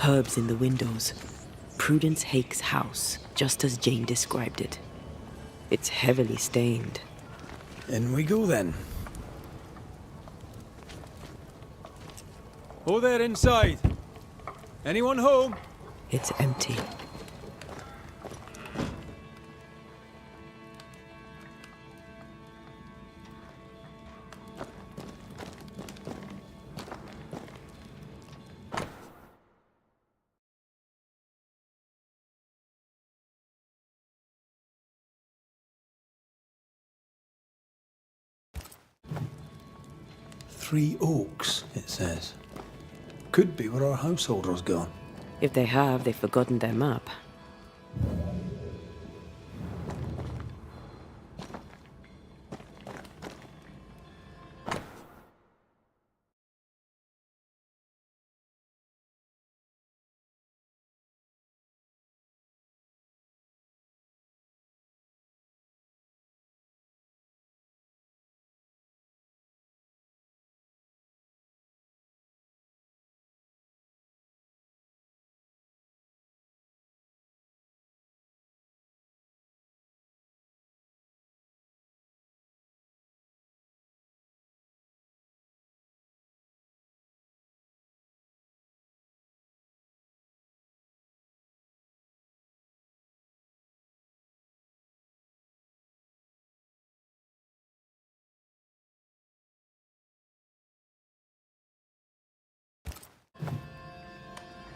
Herbs in the windows. Prudence Hake's house, just as Jane described it. It's heavily stained. In we go then. Oh there inside. Anyone home? It's empty. Three Oaks, it says. Could be where our householder's gone. If they have, they've forgotten their map.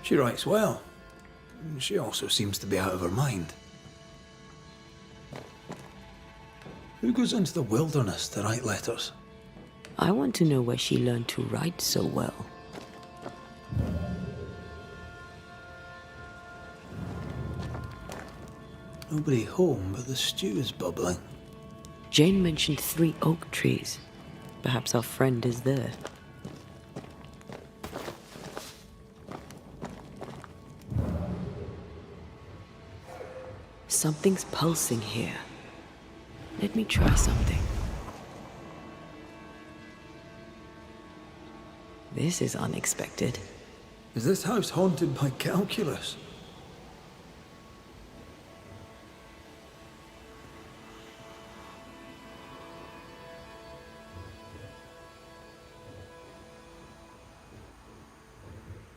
She writes well. She also seems to be out of her mind. Who goes into the wilderness to write letters? I want to know where she learned to write so well. Nobody home, but the stew is bubbling. Jane mentioned 3 oak trees. Perhaps our friend is there. Something's pulsing here. Let me try something. This is unexpected. Is this house haunted by calculus?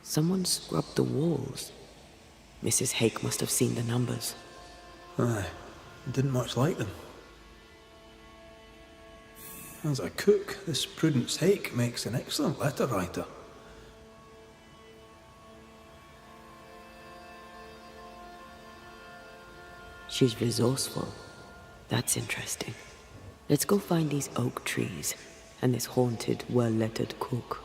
Someone scrubbed the walls. Mrs. Hake must have seen the numbers. Aye, didn't much like them. As a cook, this Prudence Hake makes an excellent letter writer. She's resourceful. That's interesting. Let's go find these oak trees and this haunted, well-lettered cook.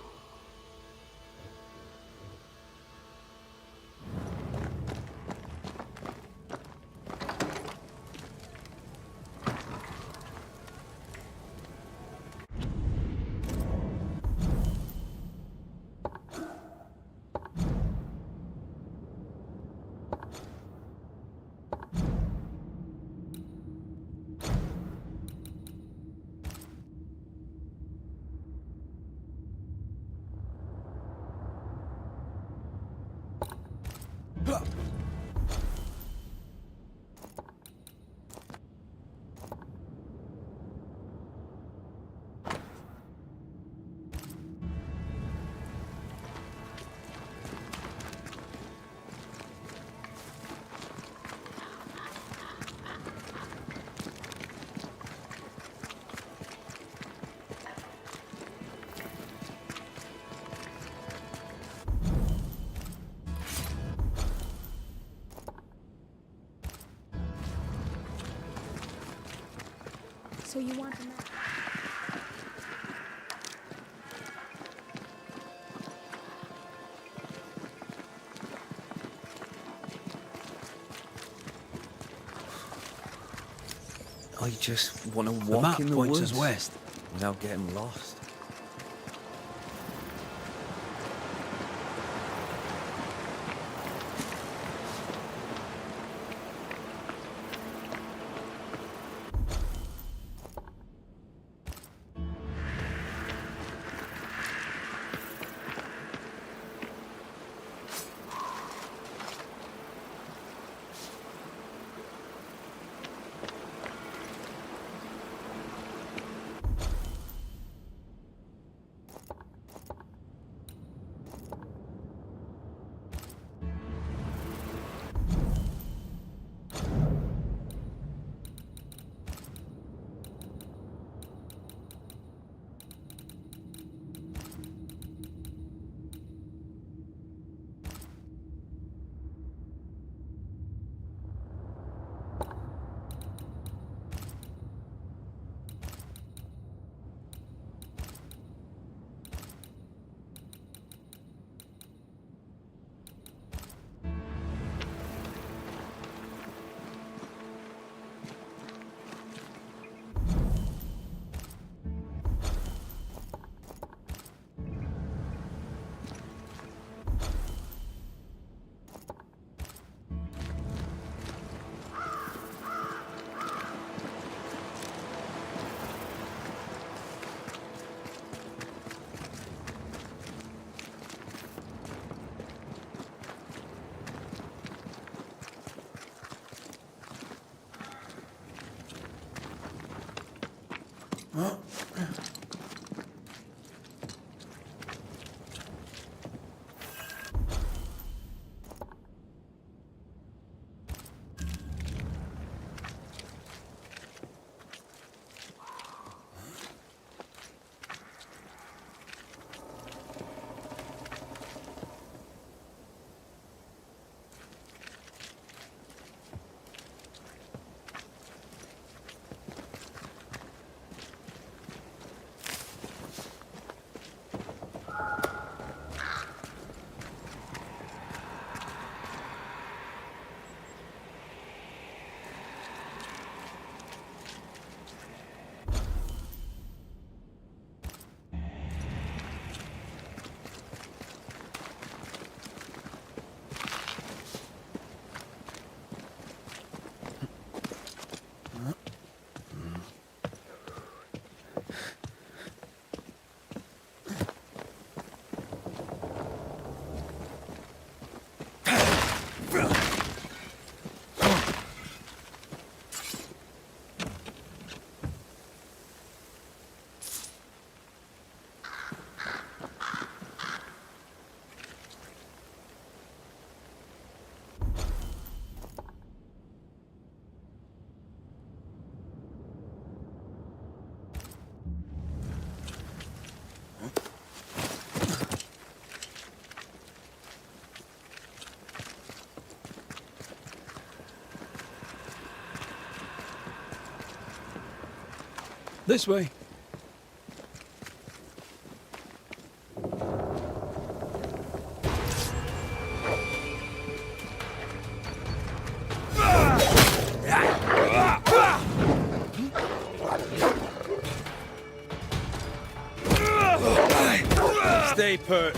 So you want the map? I just want to The walk map in the points woods us west. without getting lost. This way. Stay put.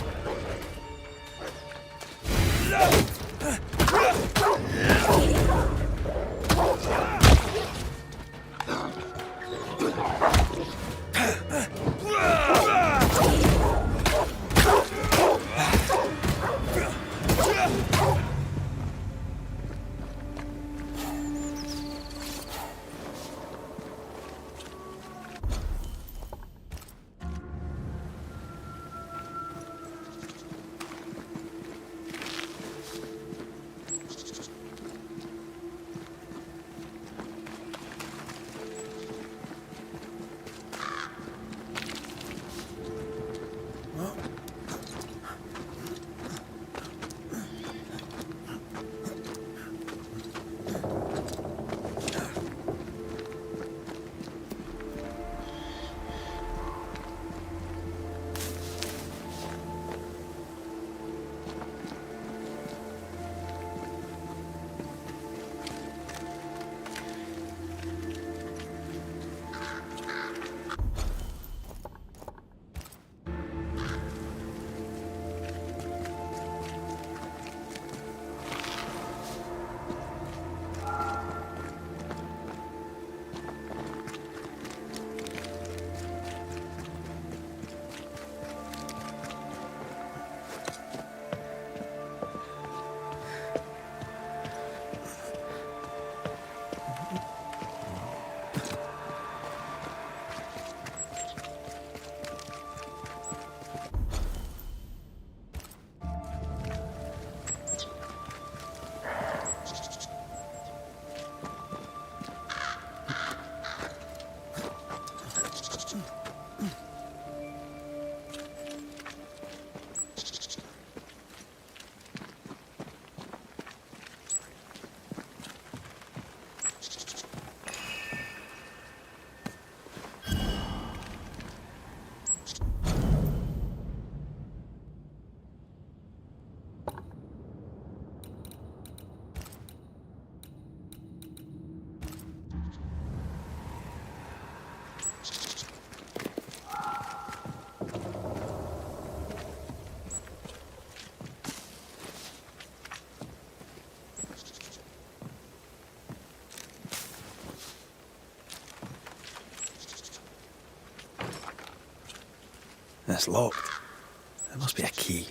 It's locked. There must be a key.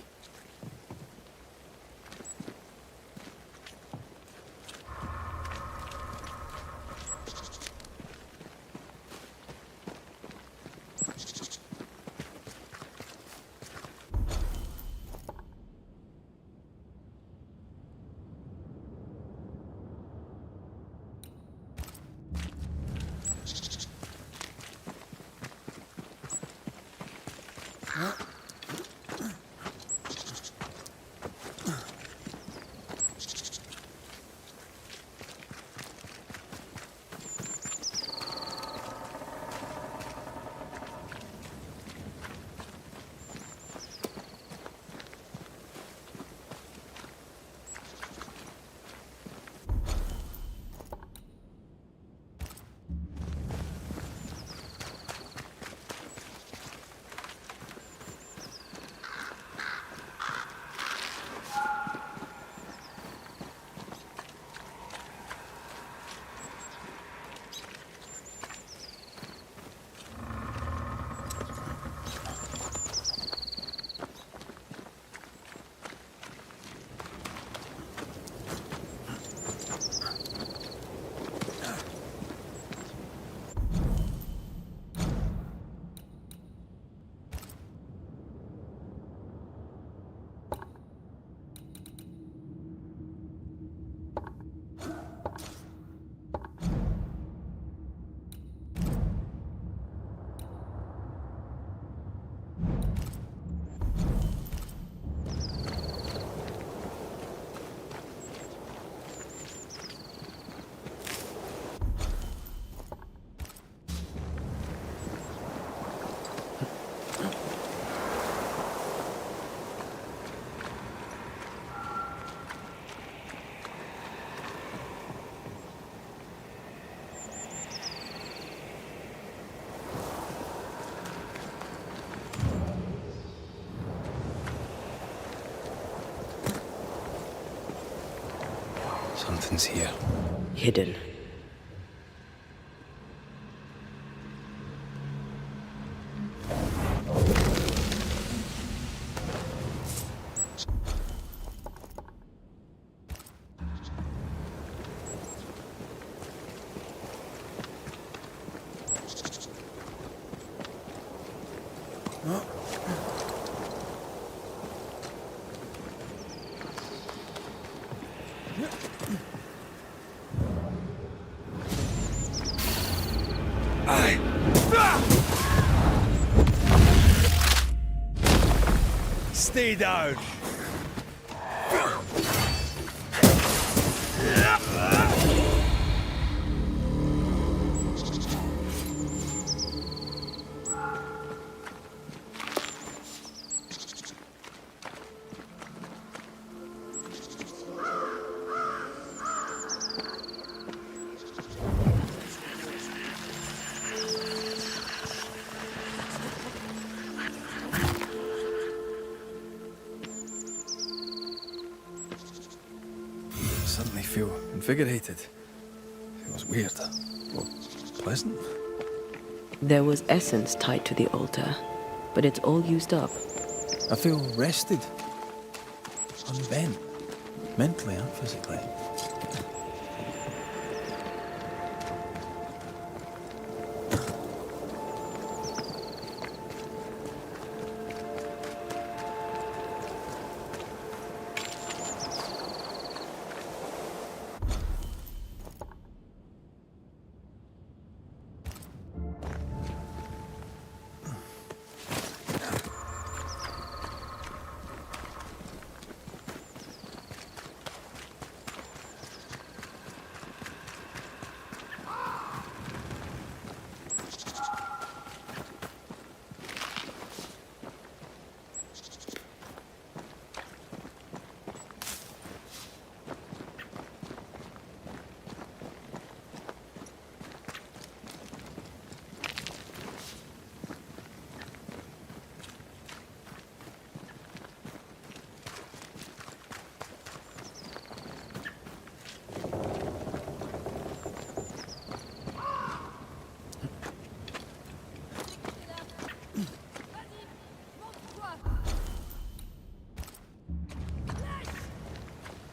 Something's here. Hidden. Stay down. Suddenly feel invigorated. Feels weird. Or pleasant. There was essence tied to the altar, but it's all used up. I feel rested. Unbent. Mentally and physically.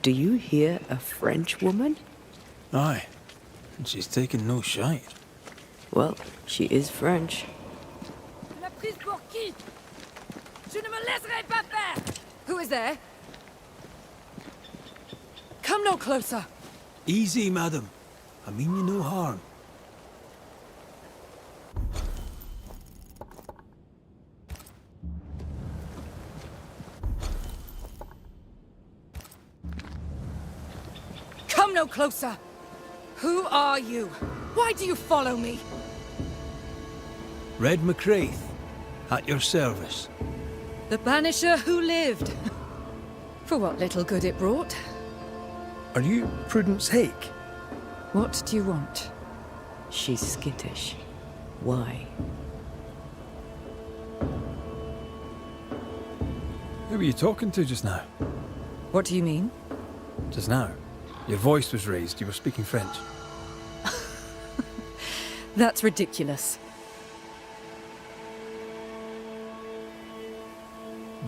Do you hear a French woman? Aye. And she's taking no shite. Well, she is French. Tu l'as prise pour qui? Je ne me laisserai pas faire! Who is there? Come no closer! Easy, madam. I mean you no harm. Come no closer! Who are you? Why do you follow me? Red McCraith, at your service. The Banisher who lived. For what little good it brought. Are you Prudence Hake? What do you want? She's skittish. Why? Who were you talking to just now? What do you mean? Just now. Your voice was raised. You were speaking French. That's ridiculous.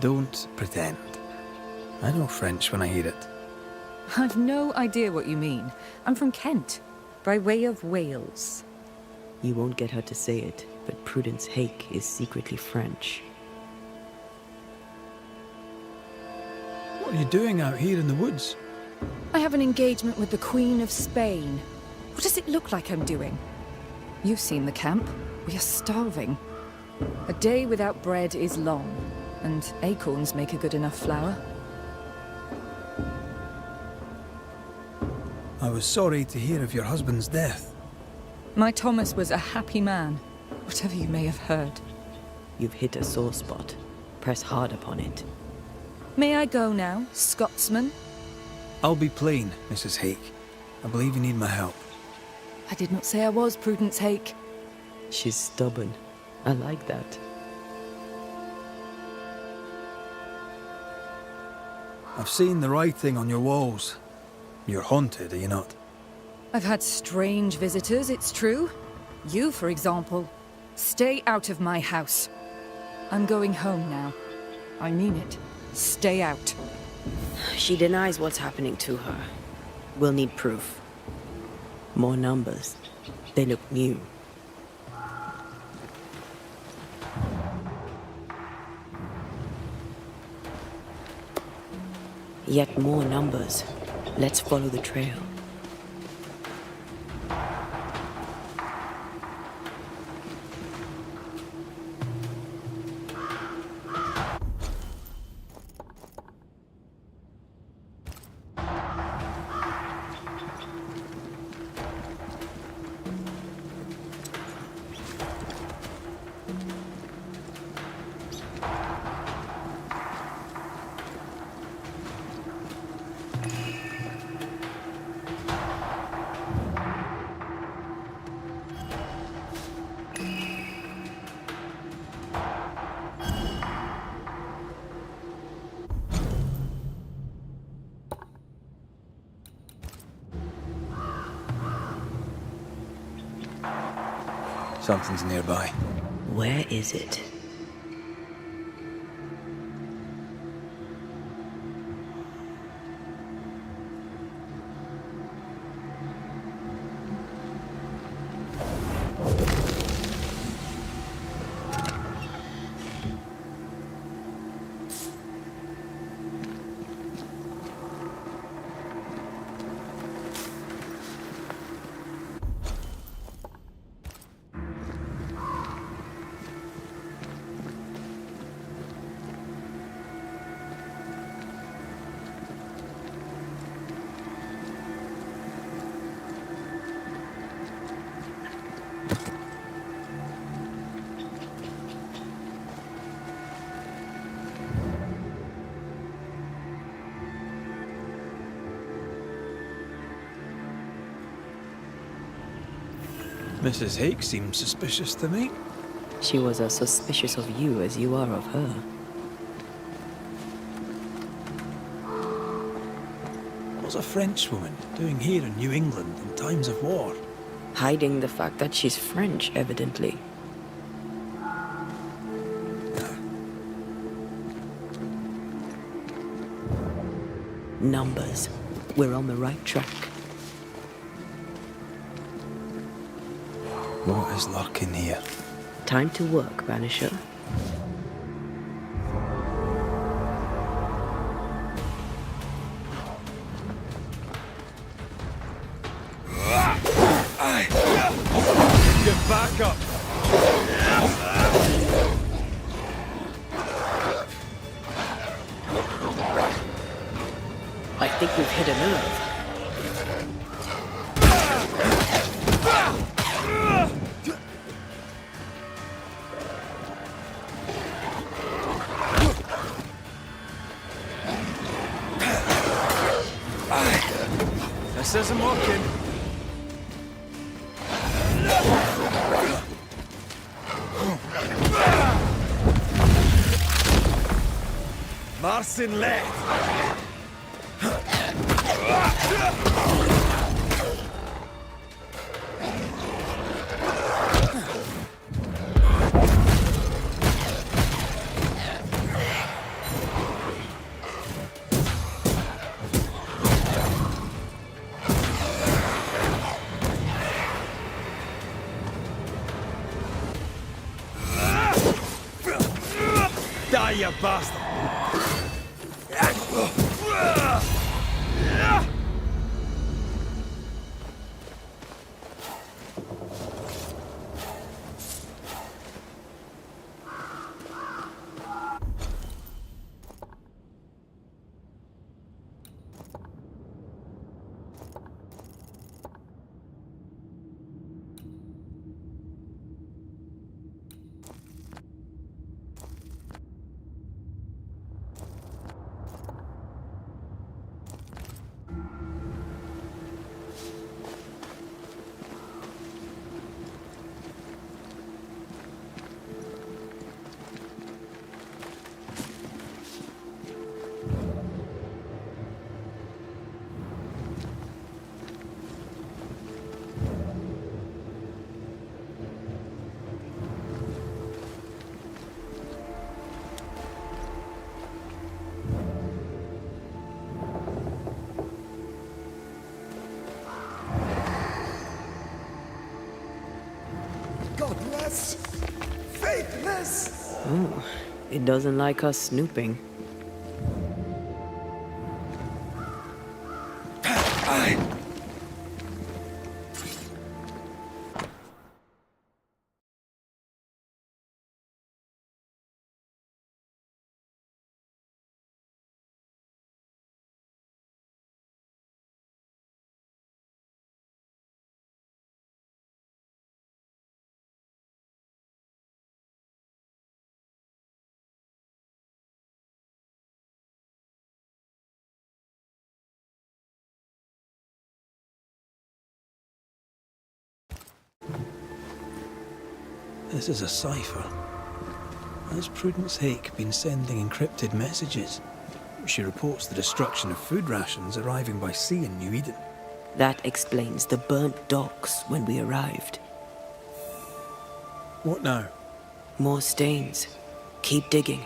Don't pretend. I know French when I hear it. I've no idea what you mean. I'm from Kent, by way of Wales. You won't get her to say it, but Prudence Hake is secretly French. What are you doing out here in the woods? I have an engagement with the Queen of Spain. What does it look like I'm doing? You've seen the camp. We are starving. A day without bread is long, and acorns make a good enough flour. I was sorry to hear of your husband's death. My Thomas was a happy man, whatever you may have heard. You've hit a sore spot. Press hard upon it. May I go now, Scotsman? I'll be plain, Mrs. Hake. I believe you need my help. I did not say I was Prudence Hake. She's stubborn. I like that. I've seen the writing on your walls. You're haunted, are you not? I've had strange visitors, it's true. You, for example. Stay out of my house. I'm going home now. I mean it. Stay out. She denies what's happening to her. We'll need proof. More numbers. They look new. Yet more numbers. Let's follow the trail. Something's nearby. Where is it? Mrs. Hake seems suspicious to me. She was as suspicious of you as you are of her. What's a Frenchwoman doing here in New England in times of war? Hiding the fact that she's French, evidently. Numbers. We're on the right track. What is lurking here? Time to work, Banisher. Get back up! I think we've hit a nerve. This isn't working. Marcin left. Die, you bastard! Oh, it doesn't like us snooping. This is a cipher. Has Prudence Hake been sending encrypted messages? She reports the destruction of food rations arriving by sea in New Eden. That explains the burnt docks when we arrived. What now? More stains. Keep digging.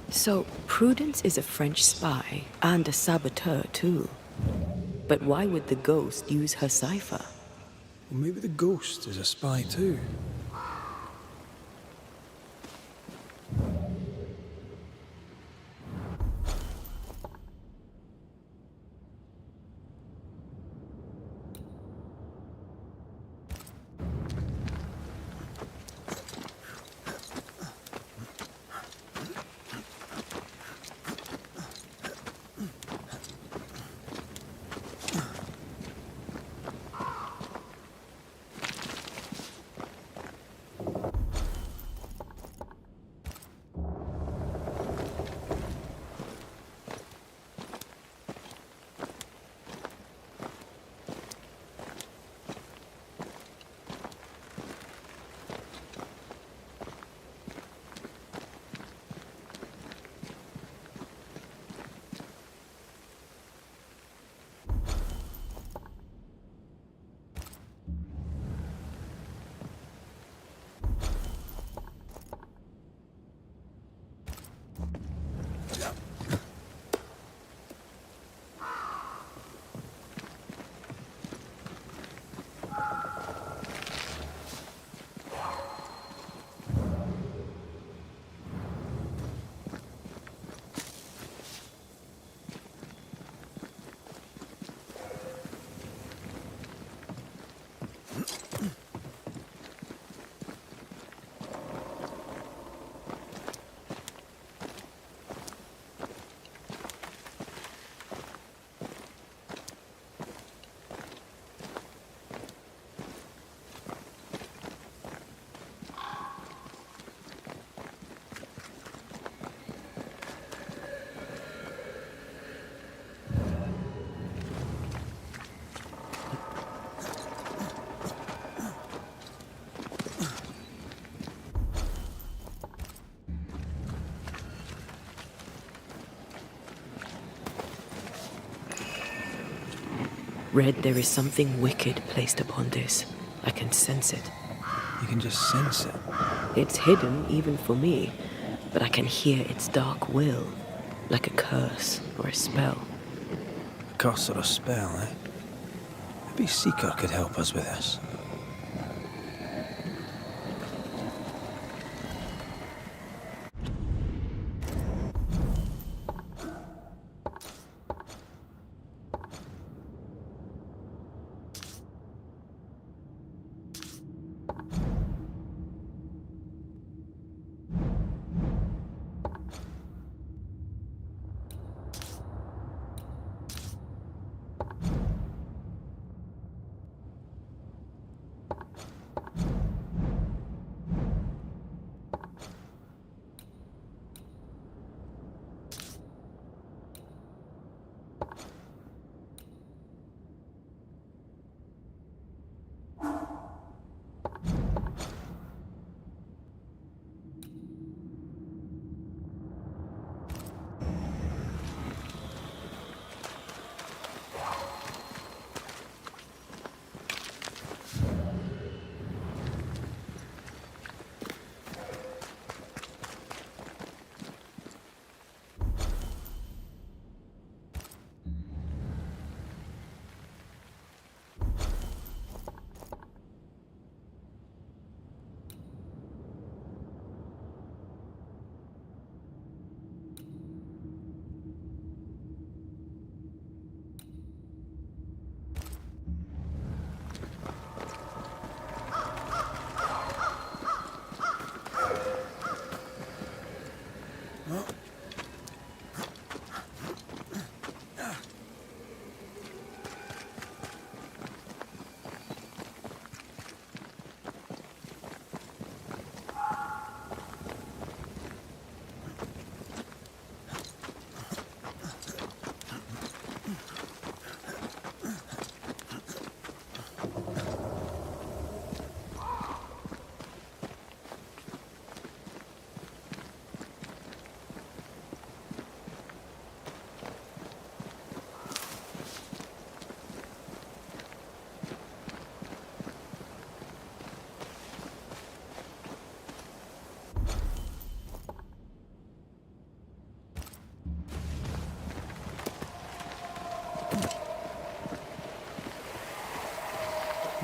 So, Prudence is a French spy and a saboteur, too. But why would the ghost use her cipher? Well, maybe the ghost is a spy too. Red, there is something wicked placed upon this. I can sense it. You can just sense it. It's hidden, even for me, but I can hear its dark will, like a curse or a spell. A curse or a spell, eh? Maybe Seeker could help us with this.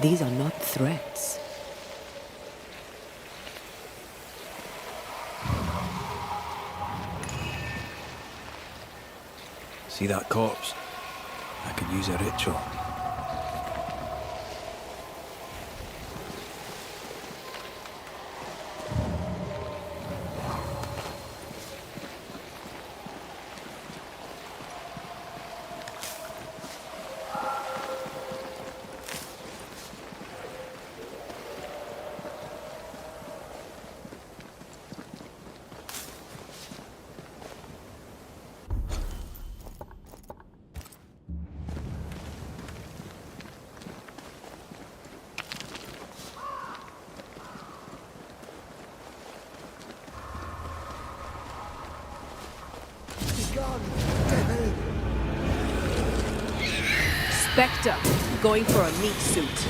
These are not threats. See that corpse? I could use a ritual. Spectre, going for a meat suit.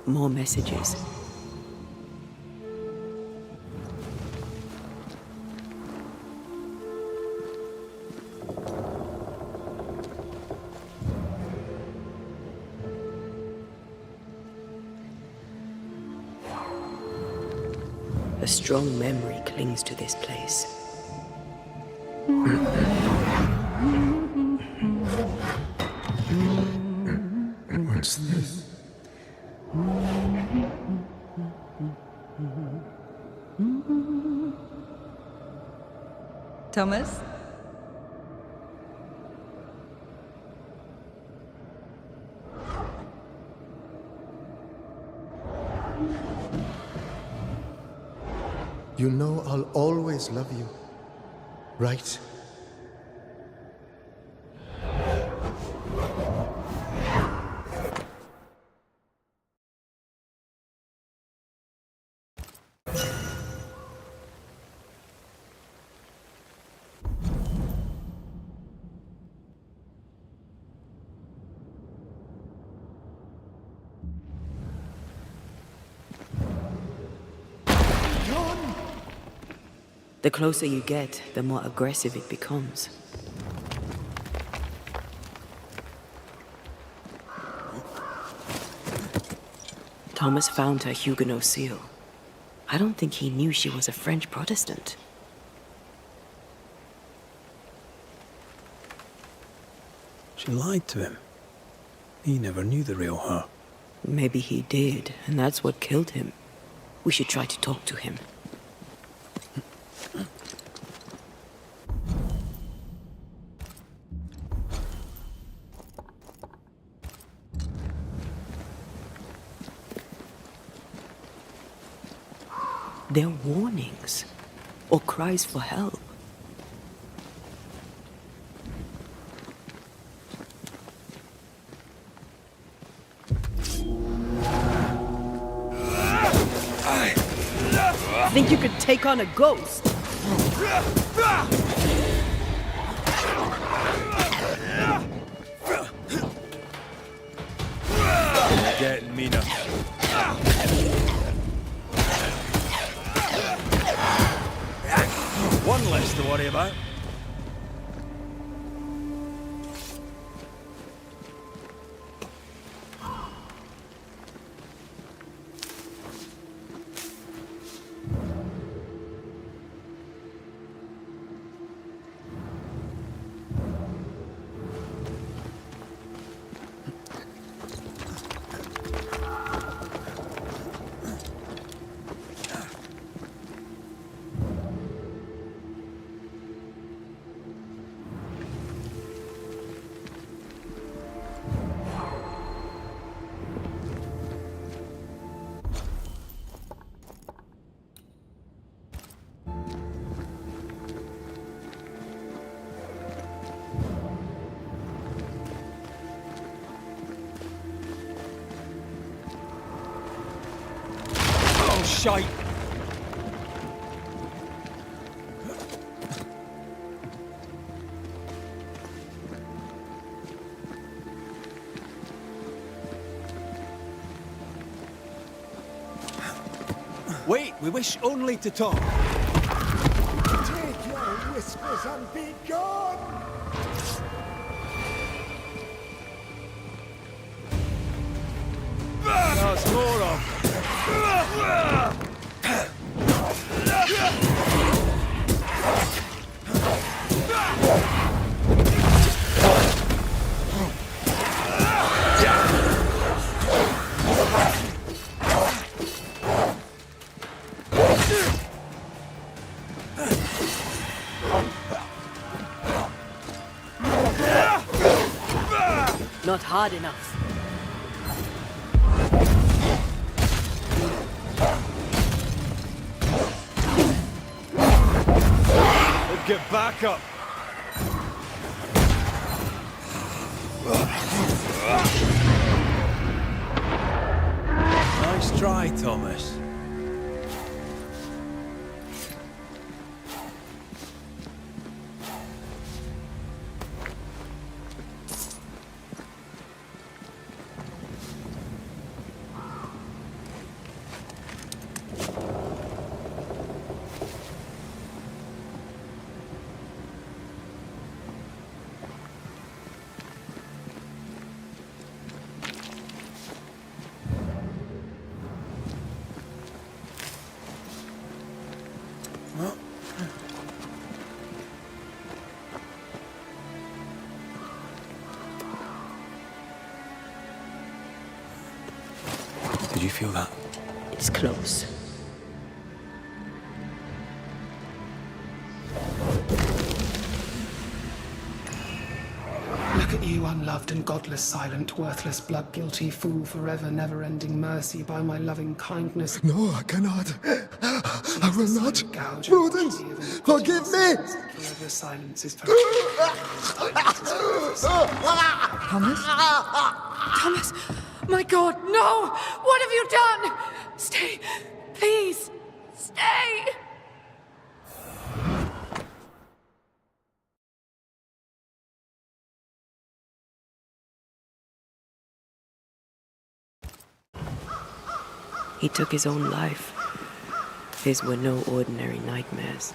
More messages. A strong memory clings to this place. What's this? Thomas? You know I'll always love you, right? The closer you get, the more aggressive it becomes. Thomas found her Huguenot seal. I don't think he knew she was a French Protestant. She lied to him. He never knew the real her. Maybe he did, and that's what killed him. We should try to talk to him. They're warnings or cries for help. Think you could take on a ghost? Getting meaner. One less to worry about. shite. Wait, we wish only to talk. Take your whispers and be gone! There's more of. Not hard enough. Get back up. Nice try, Thomas. Did you feel that? It's close. Look at you, unloved and godless, silent, worthless, blood-guilty fool, forever never-ending mercy by my loving kindness. No, I cannot. I will not. Prudence, forgive me! Forever silence is Thomas? Thomas! My God, no! What have you done? Stay! Please! Stay! He took his own life. His were no ordinary nightmares.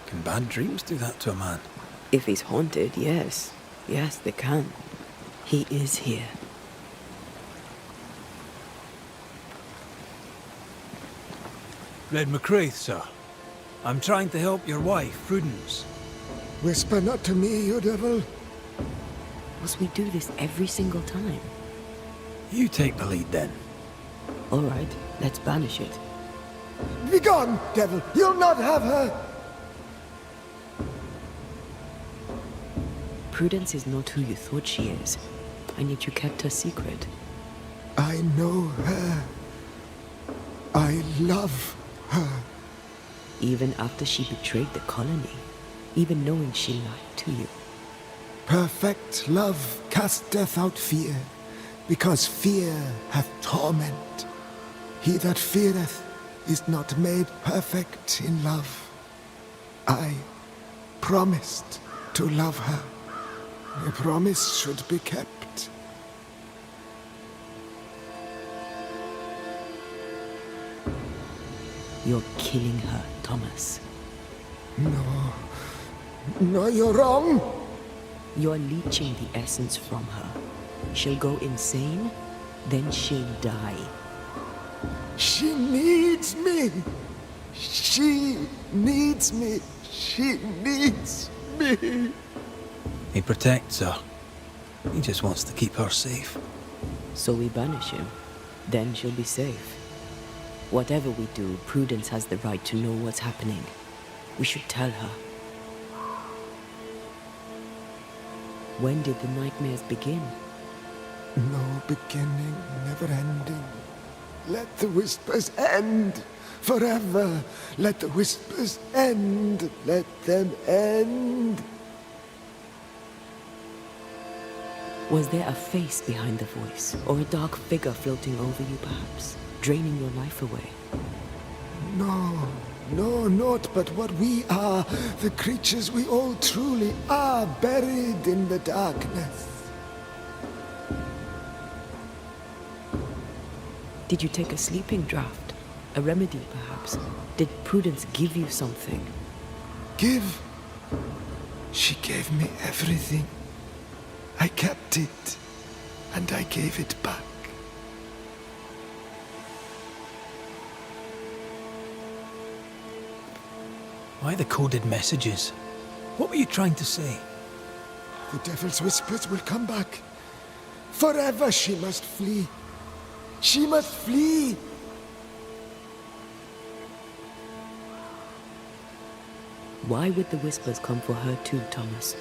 Can bad dreams do that to a man? If he's haunted, yes. Yes, they can. He is here. Red McCraith, sir. I'm trying to help your wife, Prudence. Whisper not to me, you devil. Must we do this every single time? You take the lead then. All right, let's banish it. Begone, devil! You'll not have her! Prudence is not who you thought she is, and yet you kept her secret. I know her. I love her. Even after she betrayed the colony, even knowing she lied to you. Perfect love casteth out fear, because fear hath torment. He that feareth is not made perfect in love. I promised to love her. A promise should be kept. You're killing her, Thomas. No, you're wrong. You're leeching the essence from her. She'll go insane, then she'll die. She needs me. She needs me. She needs me. He protects her. He just wants to keep her safe. So we banish him. Then she'll be safe. Whatever we do, Prudence has the right to know what's happening. We should tell her. When did the nightmares begin? No beginning, never ending. Let the whispers end forever. Let the whispers end. Let them end. Was there a face behind the voice, or a dark figure floating over you perhaps, draining your life away? No, no, not but what we are, the creatures we all truly are, buried in the darkness. Did you take a sleeping draught? A remedy, perhaps? Did Prudence give you something? Give? She gave me everything. I kept it, and I gave it back. Why the coded messages? What were you trying to say? The devil's whispers will come back. Forever she must flee. She must flee! Why would the whispers come for her too, Thomas?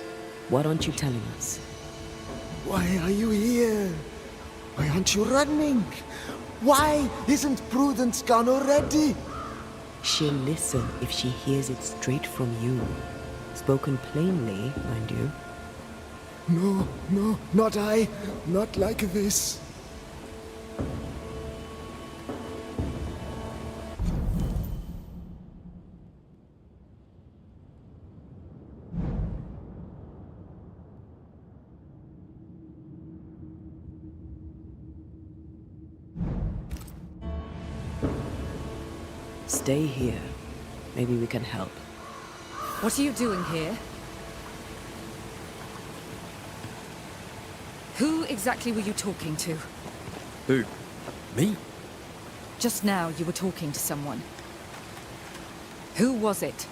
What aren't you telling us? Why are you here? Why aren't you running? Why isn't Prudence gone already? She'll listen if she hears it straight from you. Spoken plainly, mind you. No, no, not I. Not like this. Stay here. Maybe we can help. What are you doing here? Who exactly were you talking to? Who? Me? Just now you were talking to someone. Who was it?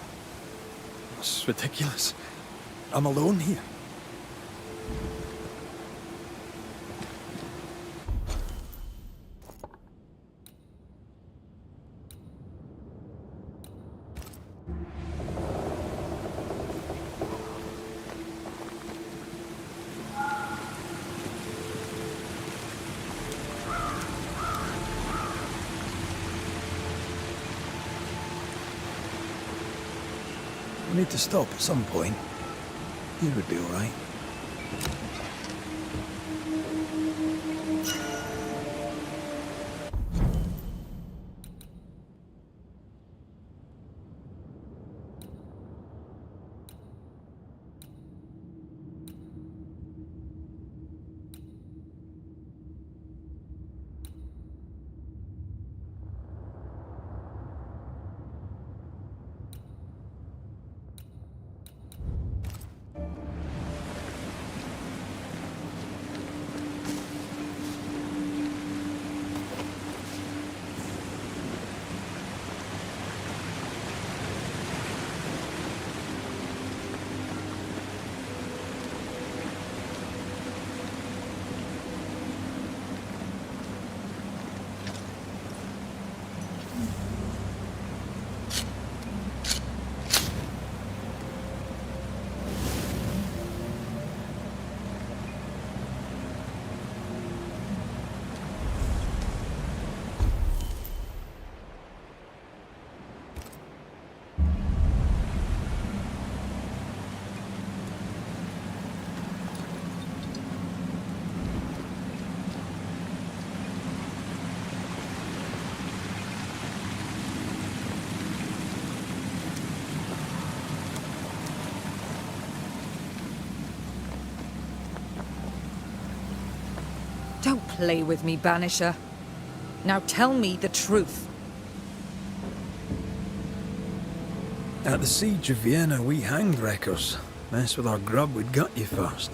It's ridiculous. I'm alone here. We need to stop at some point. You would be all right. Don't play with me, Banisher. Now tell me the truth. At the siege of Vienna, we hanged wreckers. Mess with our grub, we'd gut you first.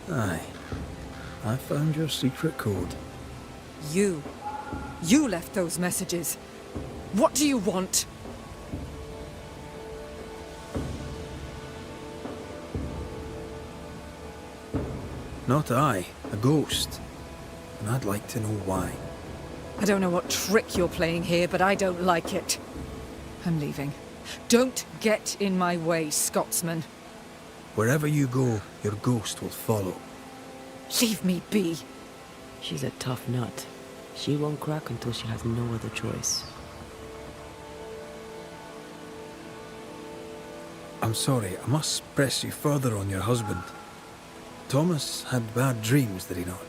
Aye. I found your secret code. You left those messages. What do you want? Not I, a ghost. And I'd like to know why. I don't know what trick you're playing here, but I don't like it. I'm leaving. Don't get in my way, Scotsman. Wherever you go, your ghost will follow. Leave me be. She's a tough nut. She won't crack until she has no other choice. I'm sorry, I must press you further on your husband. Thomas had bad dreams, did he not?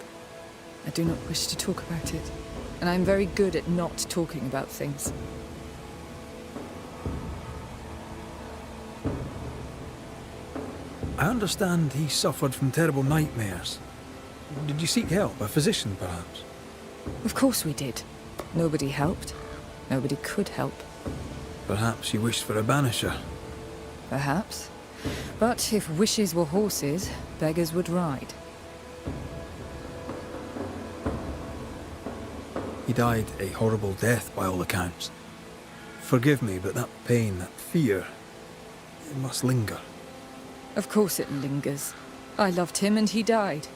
I do not wish to talk about it, and I'm very good at not talking about things. I understand he suffered from terrible nightmares. Did you seek help? A physician, perhaps? Of course we did. Nobody helped. Nobody could help. Perhaps you wished for a banisher. Perhaps. But if wishes were horses, beggars would ride. He died a horrible death by all accounts. Forgive me, but that pain, that fear, it must linger. Of course it lingers. I loved him and he died.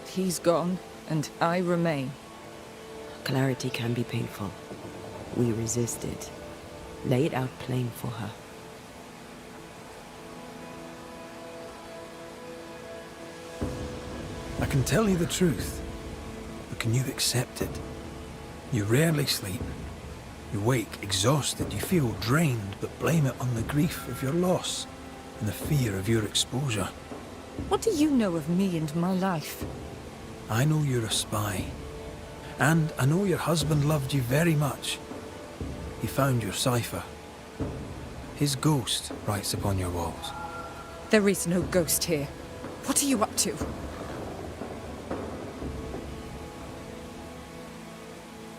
He's gone, and I remain. Clarity can be painful. We resisted. Lay it out plain for her. I can tell you the truth, but can you accept it? You rarely sleep. You wake exhausted, you feel drained, but blame it on the grief of your loss and the fear of your exposure. What do you know of me and my life? I know you're a spy. And I know your husband loved you very much. He found your cipher. His ghost writes upon your walls. There is no ghost here. What are you up to?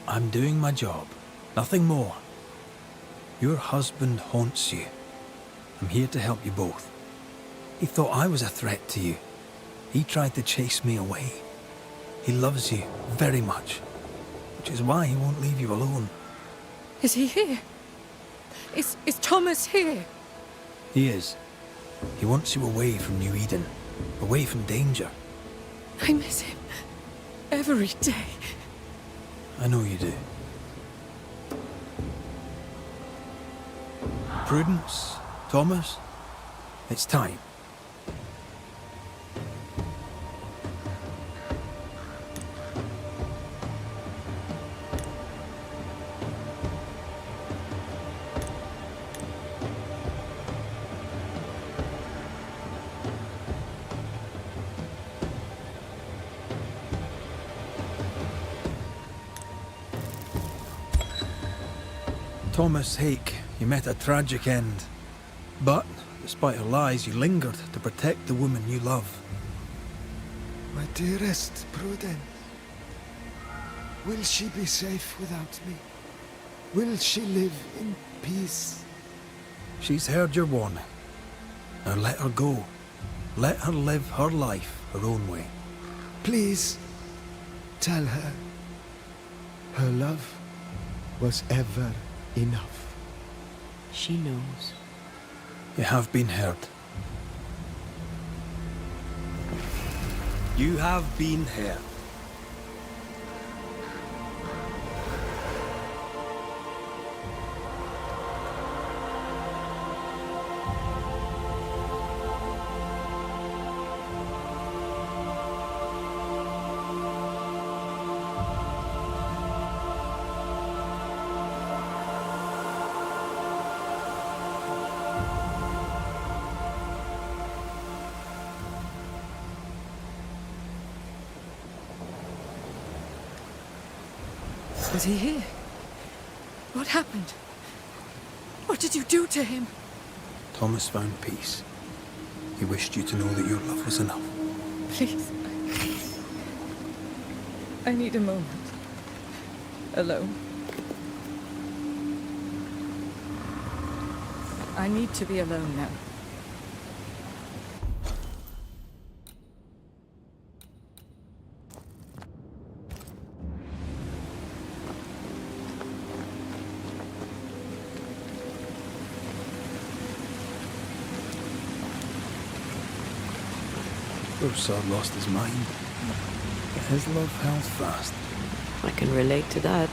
I'm doing my job. Nothing more. Your husband haunts you. I'm here to help you both. He thought I was a threat to you. He tried to chase me away. He loves you very much, which is why he won't leave you alone. Is he here? Is Thomas here? He is. He wants you away from New Eden, away from danger. I miss him every day. I know you do. Prudence, Thomas, it's time. Thomas Hake, you met a tragic end. But, despite her lies, you lingered to protect the woman you love. My dearest Prudence, will she be safe without me? Will she live in peace? She's heard your warning. Now let her go. Let her live her life her own way. Please, tell her. Her love was ever enough. She knows. You have been heard. You have been here. Was he here? What happened? What did you do to him? Thomas found peace. He wished you to know that your love was enough. Please. I need a moment. Alone. I need to be alone now. Poor sod lost his mind. But his love held fast. I can relate to that.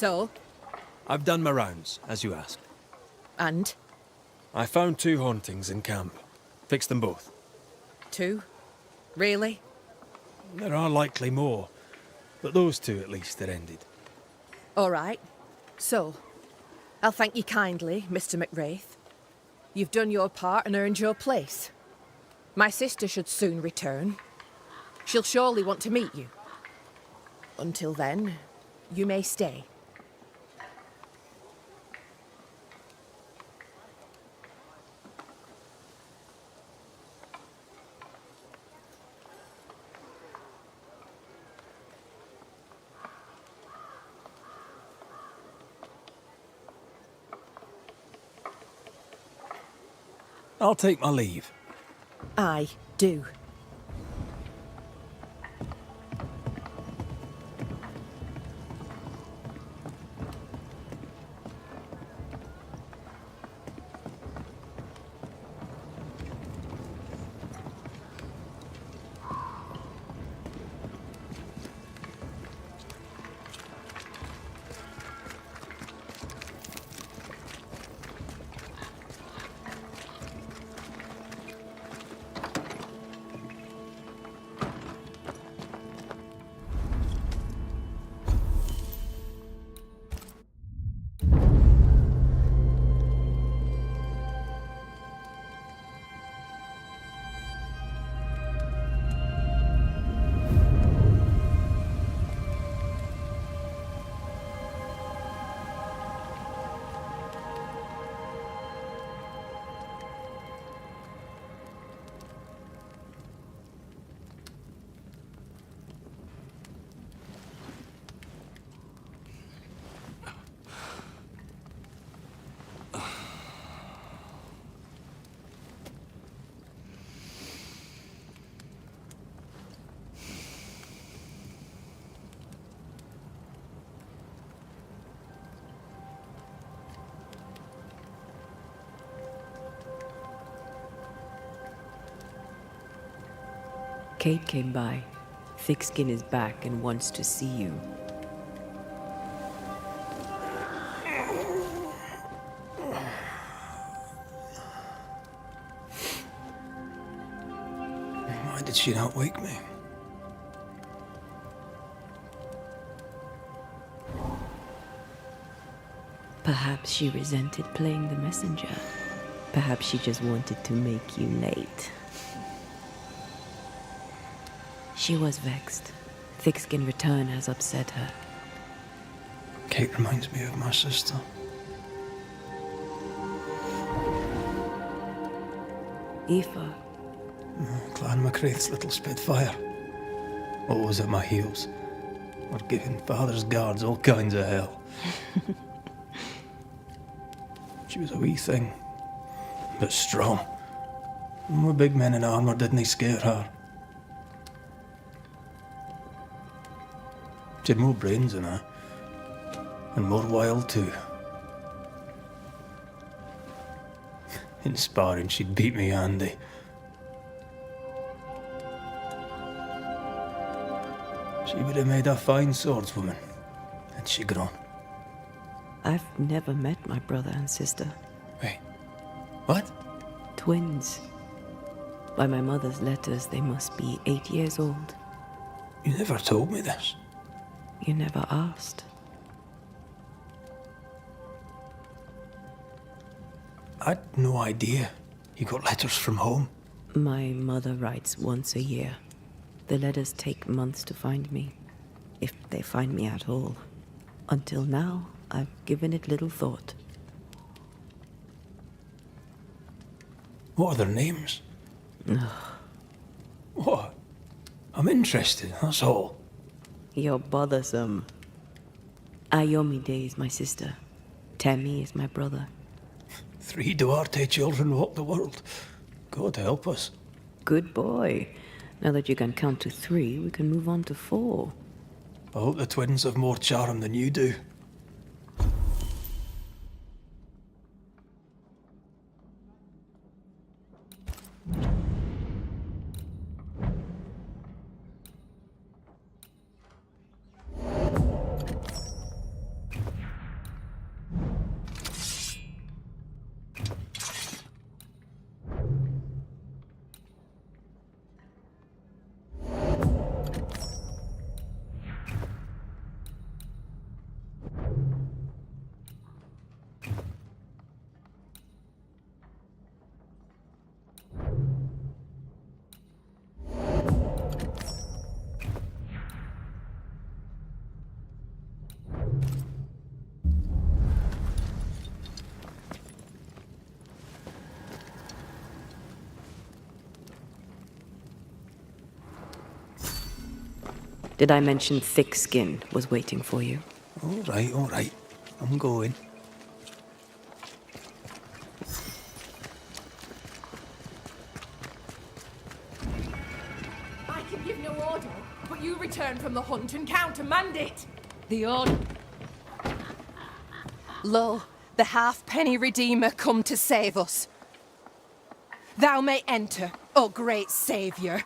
So? I've done my rounds, as you asked. And? I found 2 hauntings in camp. Fixed them both. 2? Really? There are likely more, but those 2 at least are ended. All right. So, I'll thank you kindly, Mr. McWraith. You've done your part and earned your place. My sister should soon return. She'll surely want to meet you. Until then, you may stay. I'll take my leave. I do. Kate came by. Thickskin is back and wants to see you. Why did she not wake me? Perhaps she resented playing the messenger. Perhaps she just wanted to make you late. She was vexed. Thickskin return has upset her. Kate reminds me of my sister. Aoife, Clan McCraith's little Spitfire. Always at my heels. Or giving father's guards all kinds of hell. She was a wee thing, but strong. And the big men in armour didn't scare her. She had more brains than her, and more wild too. In sparring, she'd beat me handy. She would have made a fine swordswoman, had she grown. I've never met my brother and sister. Wait, what? Twins. By my mother's letters, they must be 8 years old. You never told me this. You never asked. I'd no idea you got letters from home. My mother writes once a year. The letters take months to find me, if they find me at all. Until now, I've given it little thought. What are their names? What? I'm interested, that's all. You're bothersome. Ayomide is my sister. Temi is my brother. 3 Duarte children walk the world. God help us. Good boy. Now that you can count to 3, we can move on to 4. I hope the twins have more charm than you do. Did I mention thick skin was waiting for you? All right. I'm going. I can give no order, but you return from the hunt and countermand it. The order. Lo, the halfpenny redeemer come to save us. Thou may enter, O great saviour.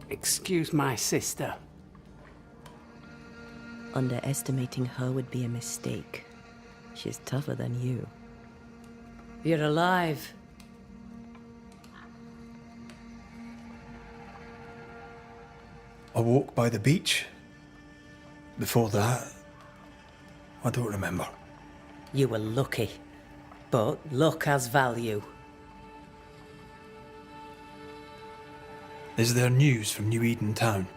Excuse my sister. Underestimating her would be a mistake. She's tougher than you. You're alive. I walked by the beach. Before that, I don't remember. You were lucky. But luck has value. Is there news from New Eden Town?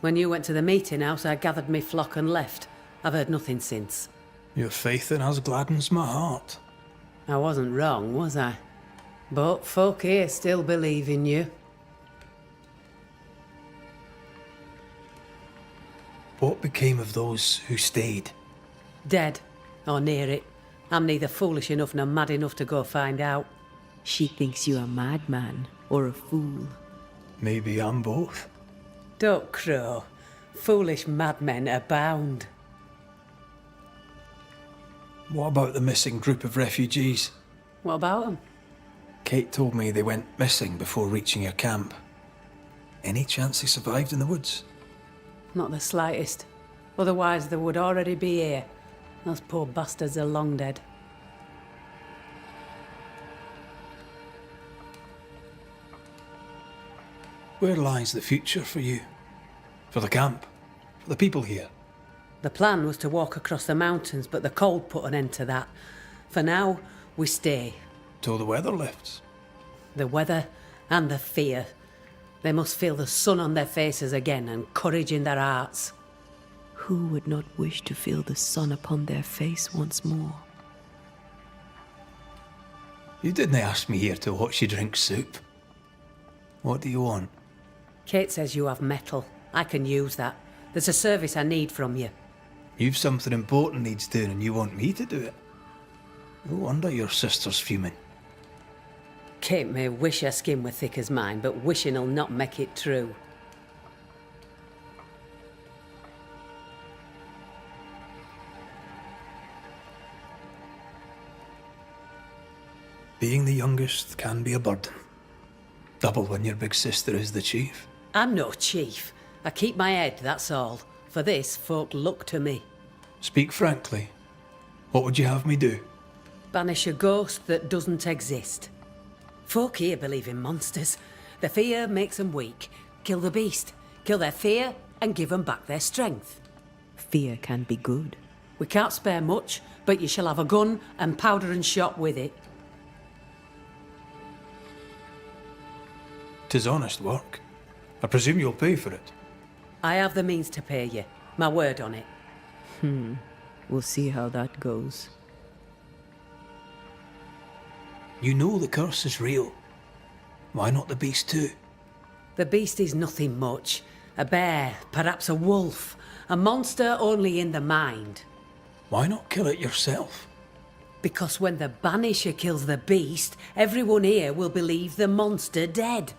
When you went to the meeting house, I gathered me flock and left. I've heard nothing since. Your faith in us gladdens my heart. I wasn't wrong, was I? But folk here still believe in you. What became of those who stayed? Dead, or near it. I'm neither foolish enough nor mad enough to go find out. She thinks you a madman or a fool. Maybe I'm both. Don't crow. Foolish madmen abound. What about the missing group of refugees? What about them? Kate told me they went missing before reaching your camp. Any chance they survived in the woods? Not the slightest. Otherwise they would already be here. Those poor bastards are long dead. Where lies the future for you? For the camp? For the people here? The plan was to walk across the mountains, but the cold put an end to that. For now, we stay. Till the weather lifts. The weather and the fear. They must feel the sun on their faces again and courage in their hearts. Who would not wish to feel the sun upon their face once more? You didn't ask me here to watch you drink soup. What do you want? Kate says you have metal. I can use that. There's a service I need from you. You've something important needs doing and you want me to do it? No wonder your sister's fuming. Kate may wish her skin were thick as mine, but wishing'll not make it true. Being the youngest can be a burden. Double when your big sister is the chief. I'm no chief. I keep my head, that's all. For this, folk look to me. Speak frankly. What would you have me do? Banish a ghost that doesn't exist. Folk here believe in monsters. The fear makes them weak. Kill the beast. Kill their fear and give them back their strength. Fear can be good. We can't spare much, but you shall have a gun and powder and shot with it. 'Tis honest work. I presume you'll pay for it. I have the means to pay you. My word on it. We'll see how that goes. You know the curse is real. Why not the beast too? The beast is nothing much. A bear, perhaps a wolf. A monster only in the mind. Why not kill it yourself? Because when the Banisher kills the beast, everyone here will believe the monster dead.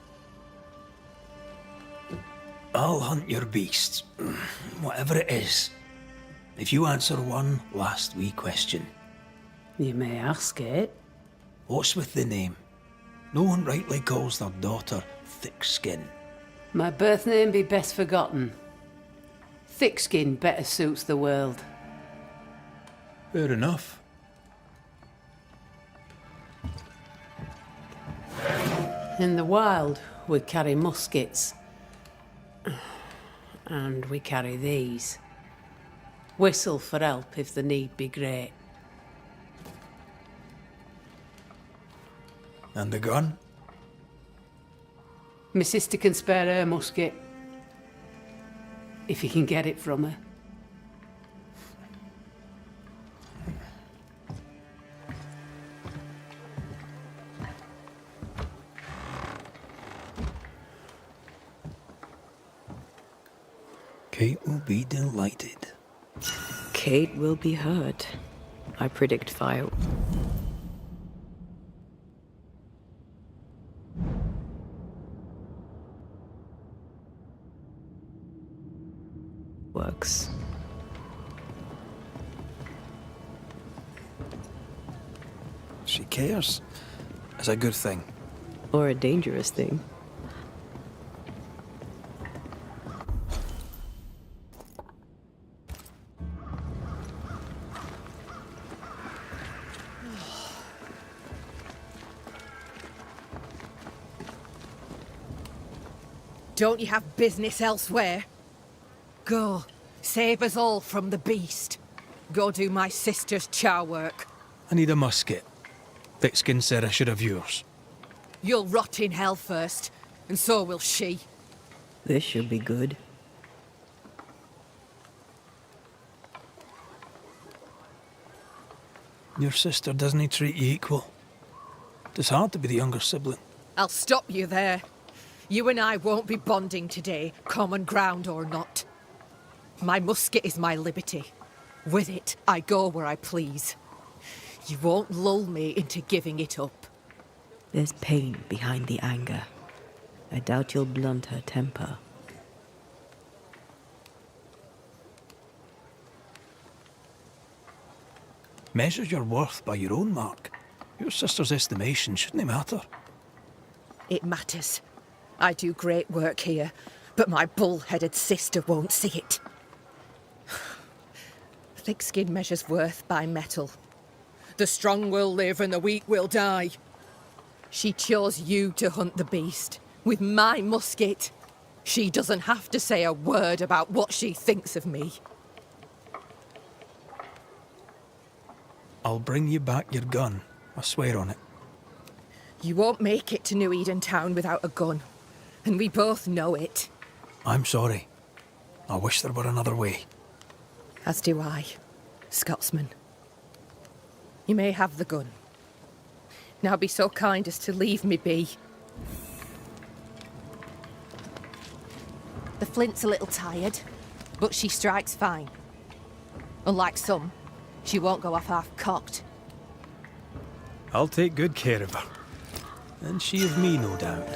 I'll hunt your beast, whatever it is, if you answer one last wee question. You may ask it. What's with the name? No one rightly calls their daughter Thick-Skin. My birth name be best forgotten. Thick skin better suits the world. Fair enough. In the wild, we carry muskets. And we carry these. Whistle for help if the need be great. And the gun? My sister can spare her musket. If you can get it from her. Kate will be delighted. Kate will be hurt. I predict fire. Works. She cares. It's a good thing. Or a dangerous thing. Don't you have business elsewhere? Go, save us all from the beast. Go do my sister's char work. I need a musket. Thick-Skin said I should have yours. You'll rot in hell first, and so will she. This should be good. Your sister doesn't treat you equal. It's hard to be the younger sibling. I'll stop you there. You and I won't be bonding today, common ground or not. My musket is my liberty. With it, I go where I please. You won't lull me into giving it up. There's pain behind the anger. I doubt you'll blunt her temper. Measure your worth by your own mark. Your sister's estimation shouldn't matter. It matters. I do great work here, but my bull-headed sister won't see it. Thick-Skin measures worth by metal. The strong will live and the weak will die. She chose you to hunt the beast, with my musket. She doesn't have to say a word about what she thinks of me. I'll bring you back your gun. I swear on it. You won't make it to New Eden Town without a gun, and we both know it. I'm sorry. I wish there were another way. As do I, Scotsman. You may have the gun. Now be so kind as to leave me be. The flint's a little tired, but she strikes fine. Unlike some, she won't go off half-cocked. I'll take good care of her. And she of me, no doubt.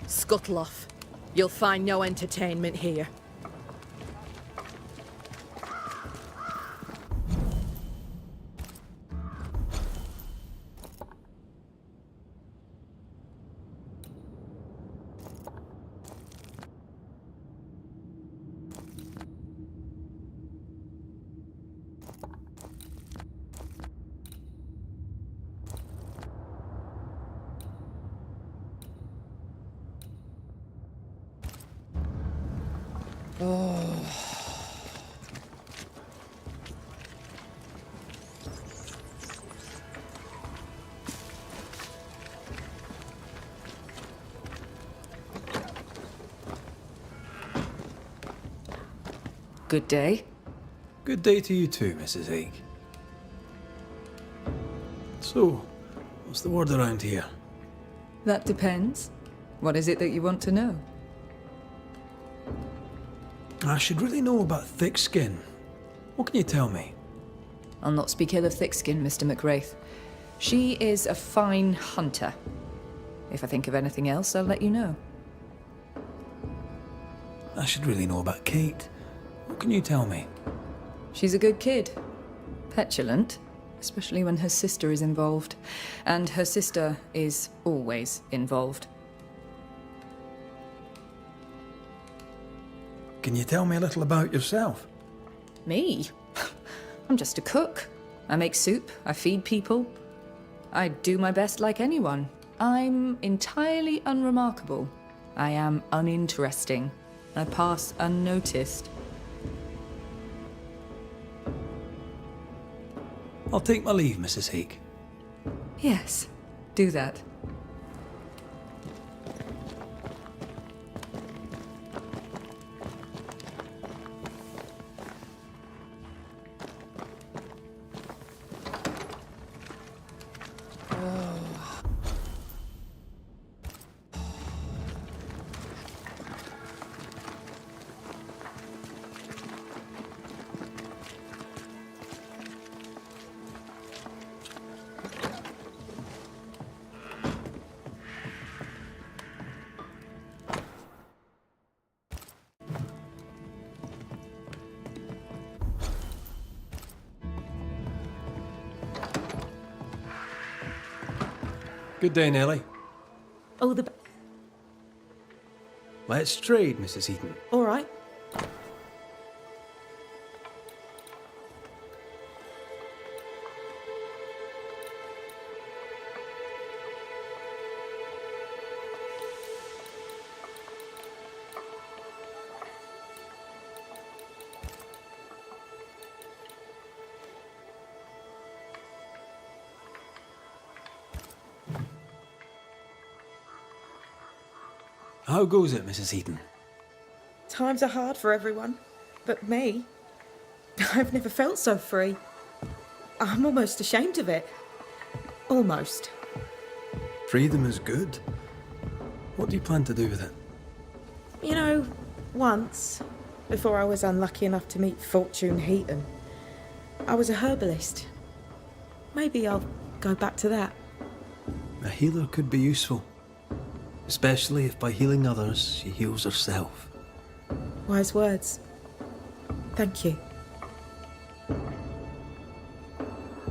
Scuttle off. You'll find no entertainment here. Good day. Good day to you too, Mrs. Ake. So, what's the word around here? That depends. What is it that you want to know? I should really know about thick skin. What can you tell me? I'll not speak ill of Thickskin, Mr. McWraith. She is a fine hunter. If I think of anything else, I'll let you know. I should really know about Kate. What can you tell me? She's a good kid. Petulant, especially when her sister is involved. And her sister is always involved. Can you tell me a little about yourself? Me? I'm just a cook. I make soup, I feed people. I do my best like anyone. I'm entirely unremarkable. I am uninteresting. I pass unnoticed. I'll take my leave, Mrs. Hake. Yes, do that. Good day, Nellie. Oh, the... Let's trade, Mrs. Eaton. All right. How goes it, Mrs. Eaton? Times are hard for everyone, but me. I've never felt so free. I'm almost ashamed of it. Almost. Freedom is good. What do you plan to do with it? You know, once, before I was unlucky enough to meet Fortune Heaton, I was a herbalist. Maybe I'll go back to that. A healer could be useful. Especially if by healing others, she heals herself. Wise words. Thank you.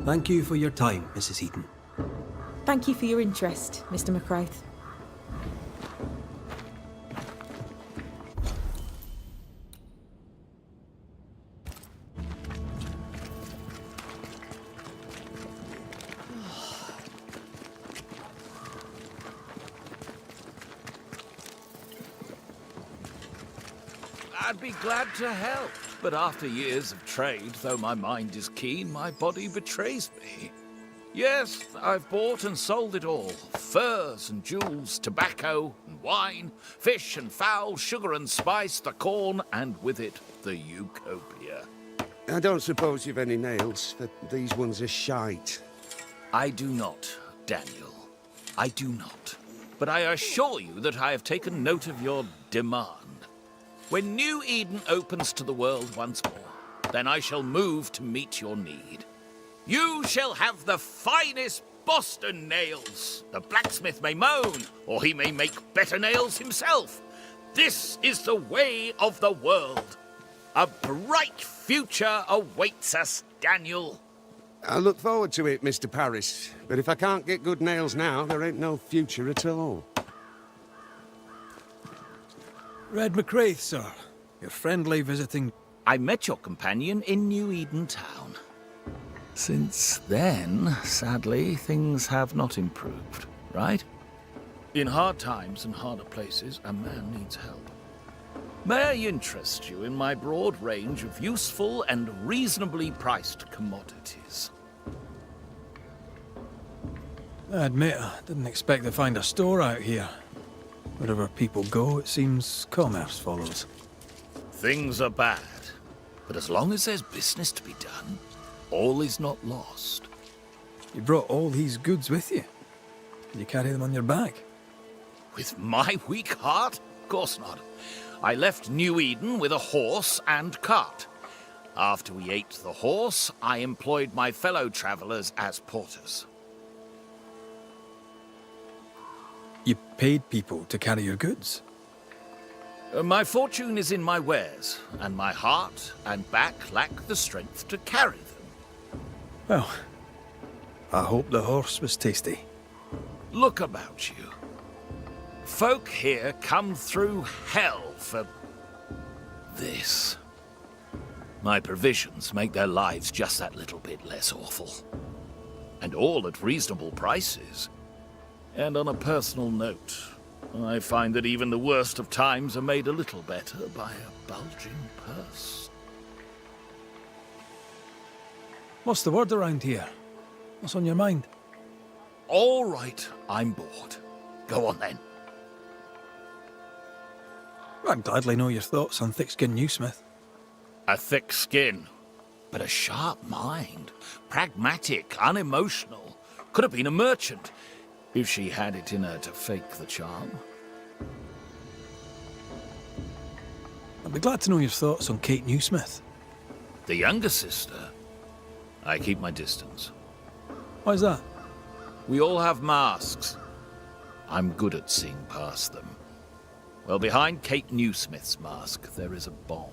Thank you for your time, Mrs. Eaton. Thank you for your interest, Mr. McWraith. I'd be glad to help, but after years of trade, though my mind is keen, my body betrays me. Yes, I've bought and sold it all. Furs and jewels, tobacco and wine, fish and fowl, sugar and spice, the corn, and with it, the eucopia. I don't suppose you've any nails, but these ones are shite. I do not, Daniel. I do not. But I assure you that I have taken note of your demand. When New Eden opens to the world once more, then I shall move to meet your need. You shall have the finest Boston nails. The blacksmith may moan, or he may make better nails himself. This is the way of the world. A bright future awaits us, Daniel. I look forward to it, Mr. Paris. But if I can't get good nails now, there ain't no future at all. Red McWraith, sir. Your friendly visiting... I met your companion in New Eden Town. Since then, sadly, things have not improved, right? In hard times and harder places, a man needs help. May I interest you in my broad range of useful and reasonably priced commodities? I admit, I didn't expect to find a store out here. Wherever people go, it seems commerce follows. Things are bad, but as long as there's business to be done, all is not lost. You brought all these goods with you. Did you carry them on your back? With my weak heart? Of course not. I left New Eden with a horse and cart. After we ate the horse, I employed my fellow travelers as porters. You paid people to carry your goods? My fortune is in my wares, and my heart and back lack the strength to carry them. Well, I hope the horse was tasty. Look about you. Folk here come through hell for this. My provisions make their lives just that little bit less awful. And all at reasonable prices. And on a personal note, I find that even the worst of times are made a little better by a bulging purse. What's the word around here? What's on your mind? All right, I'm bored. Go on then. I'd gladly know your thoughts on thick-skinned Newsmith. A thick skin, but a sharp mind. Pragmatic, unemotional. Could have been a merchant, if she had it in her to fake the charm. I'd be glad to know your thoughts on Kate Newsmith. The younger sister? I keep my distance. Why's that? We all have masks. I'm good at seeing past them. Well, behind Kate Newsmith's mask, there is a bomb.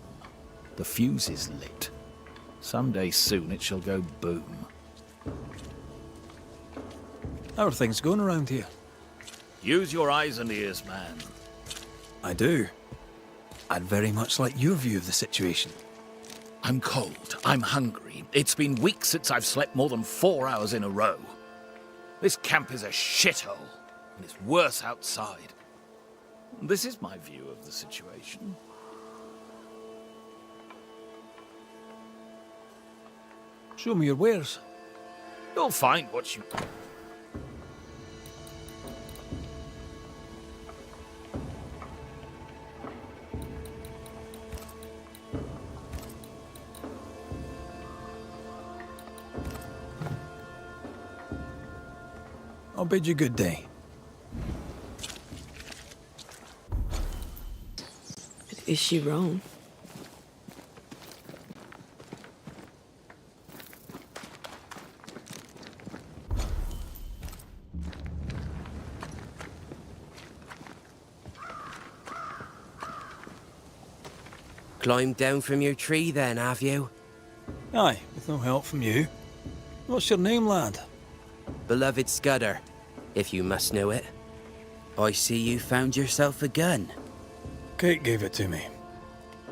The fuse is lit. Someday soon it shall go boom. How are things going around here? Use your eyes and ears, man. I do. I'd very much like your view of the situation. I'm cold. I'm hungry. It's been weeks since I've slept more than 4 hours in a row. This camp is a shithole, and it's worse outside. This is my view of the situation. Show me your wares. You'll find what you... I'll bid you good day. Is she wrong? Climbed down from your tree then, have you? Aye, with no help from you. What's your name, lad? Beloved Scudder, if you must know it. I see you found yourself a gun. Kate gave it to me.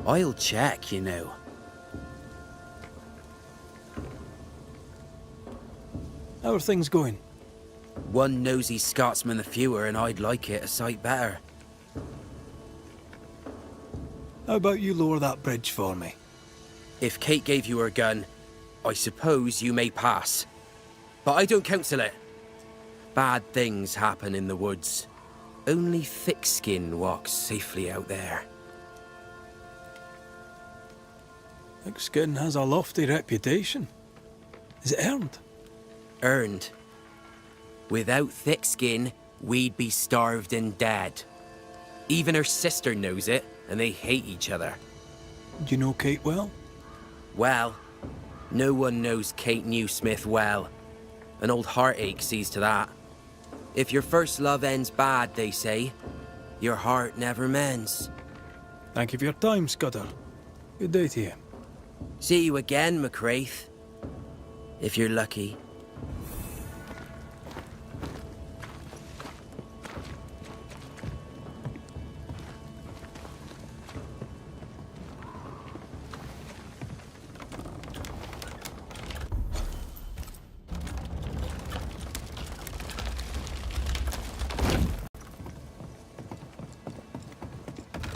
I'll check, you know. How are things going? One nosy Scotsman the fewer, and I'd like it a sight better. How about you lower that bridge for me? If Kate gave you her gun, I suppose you may pass. But I don't counsel it. Bad things happen in the woods. Only thick skin walks safely out there. Thick skin has a lofty reputation. Is it earned? Earned. Without thick skin, we'd be starved and dead. Even her sister knows it, and they hate each other. Do you know Kate well? Well, no one knows Kate Newsmith well. An old heartache sees to that. If your first love ends bad, they say, your heart never mends. Thank you for your time, Scudder. Good day to you. See you again, McCraith. If you're lucky.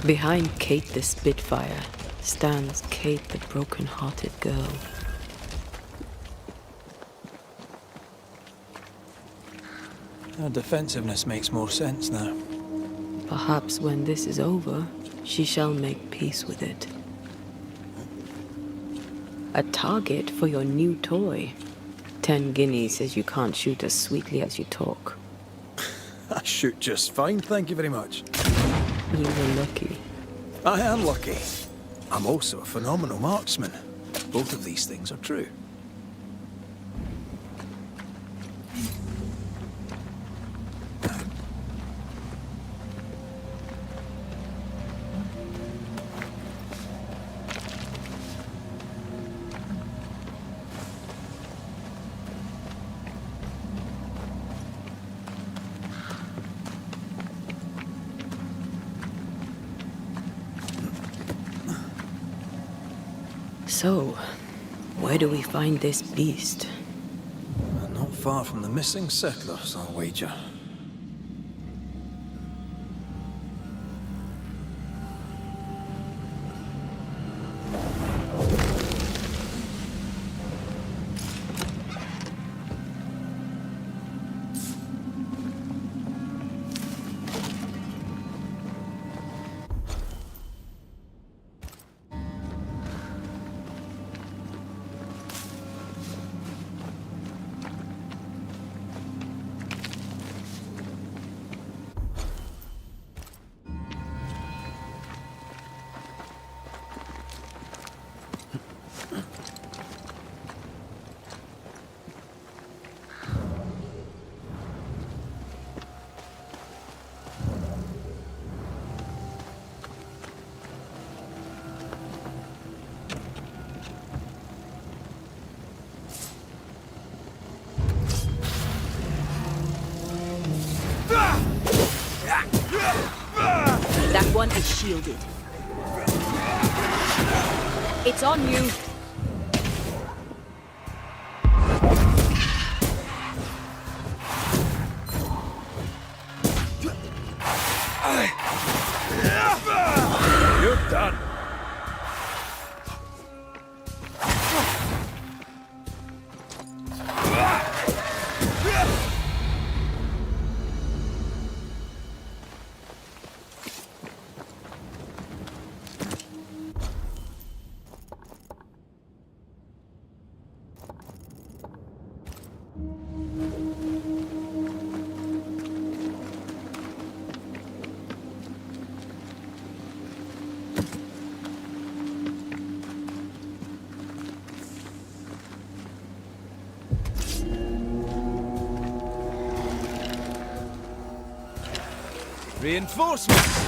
Behind Kate the Spitfire stands Kate the broken-hearted girl. Her defensiveness makes more sense now. Perhaps when this is over, she shall make peace with it. A target for your new toy. 10 guineas says you can't shoot as sweetly as you talk. I shoot just fine, thank you very much. You were lucky. I am lucky. I'm also a phenomenal marksman. Both of these things are true. So, where do we find this beast? Not far from the missing settlers, I'll wager. That one is shielded. It's on you. You're done. Reinforcements!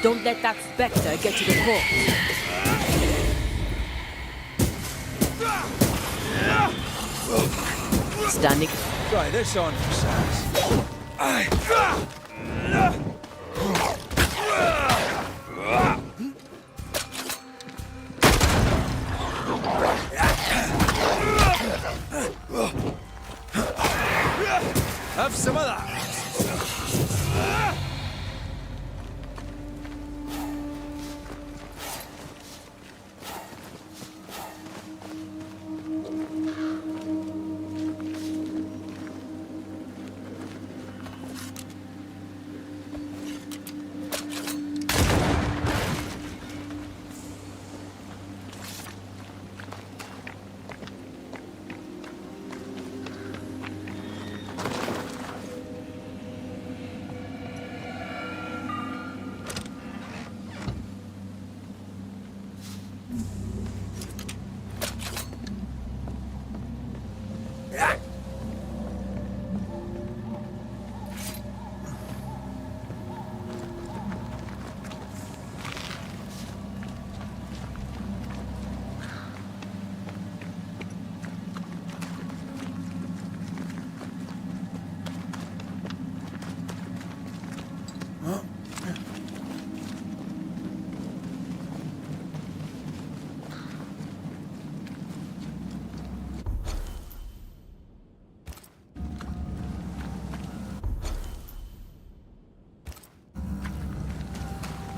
Don't let that spectre get to the corpse. Standing. Try this on for size. Have some of that.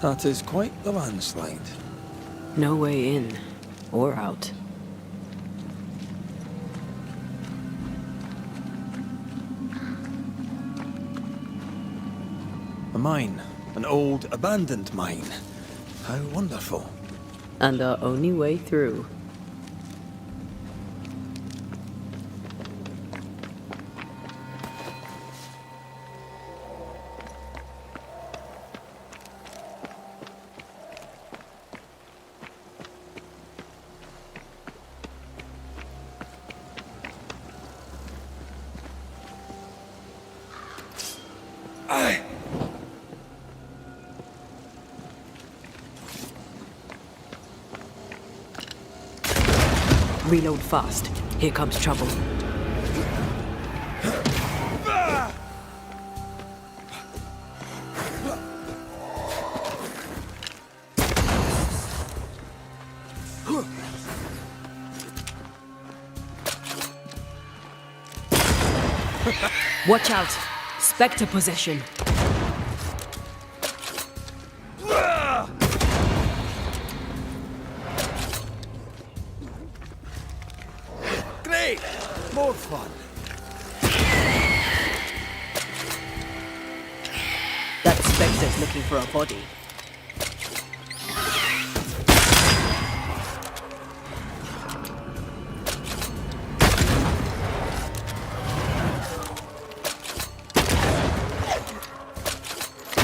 That is quite the landslide. No way in or out. A mine. An old, abandoned mine. How wonderful. And our only way through. Reload fast. Here comes trouble. Watch out! Spectre possession. Great! More fun. That Spectre's looking for a body.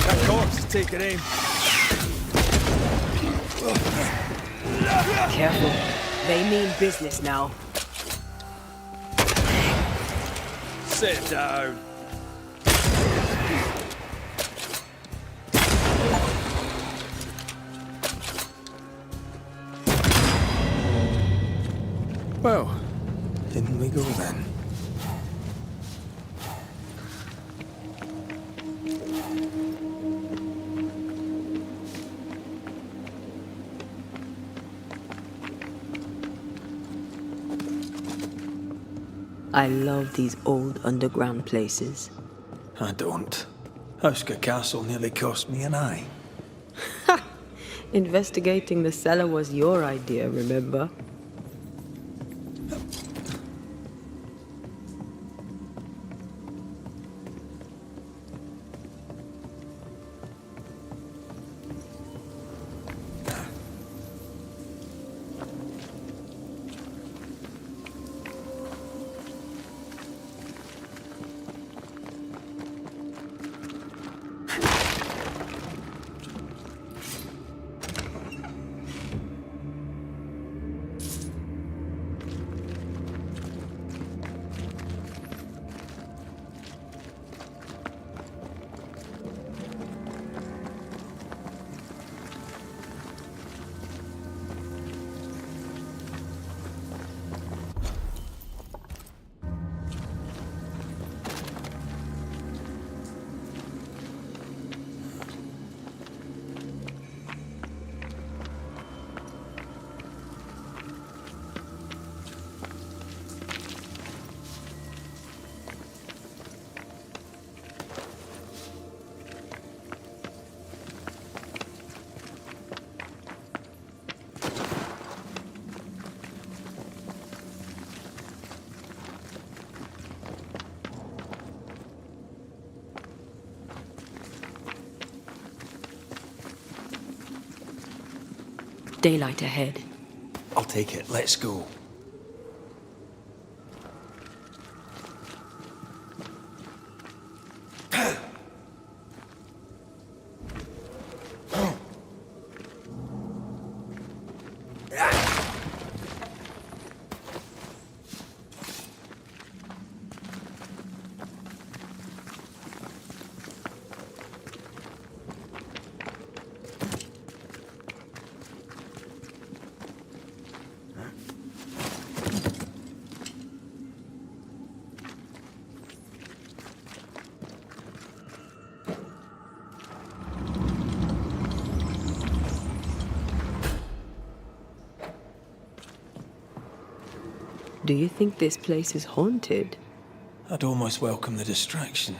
That corpse is taking aim. Careful. They mean business now. Sit down. Well, in we go then. I love these old underground places. I don't. Hauska Castle nearly cost me an eye. Investigating the cellar was your idea, remember? Daylight ahead. I'll take it. Let's go. Do you think this place is haunted? I'd almost welcome the distraction.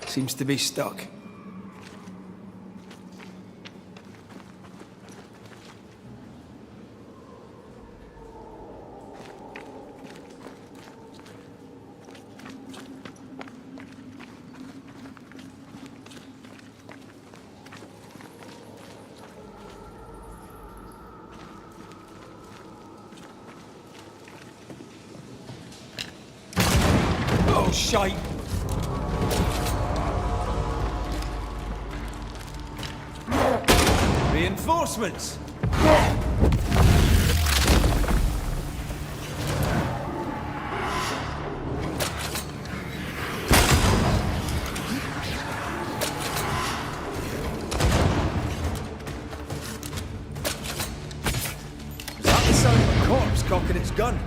Seems to be stuck. shite. Reinforcements! Is that the sound of a corpse cocking its gun?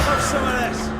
Have some of this!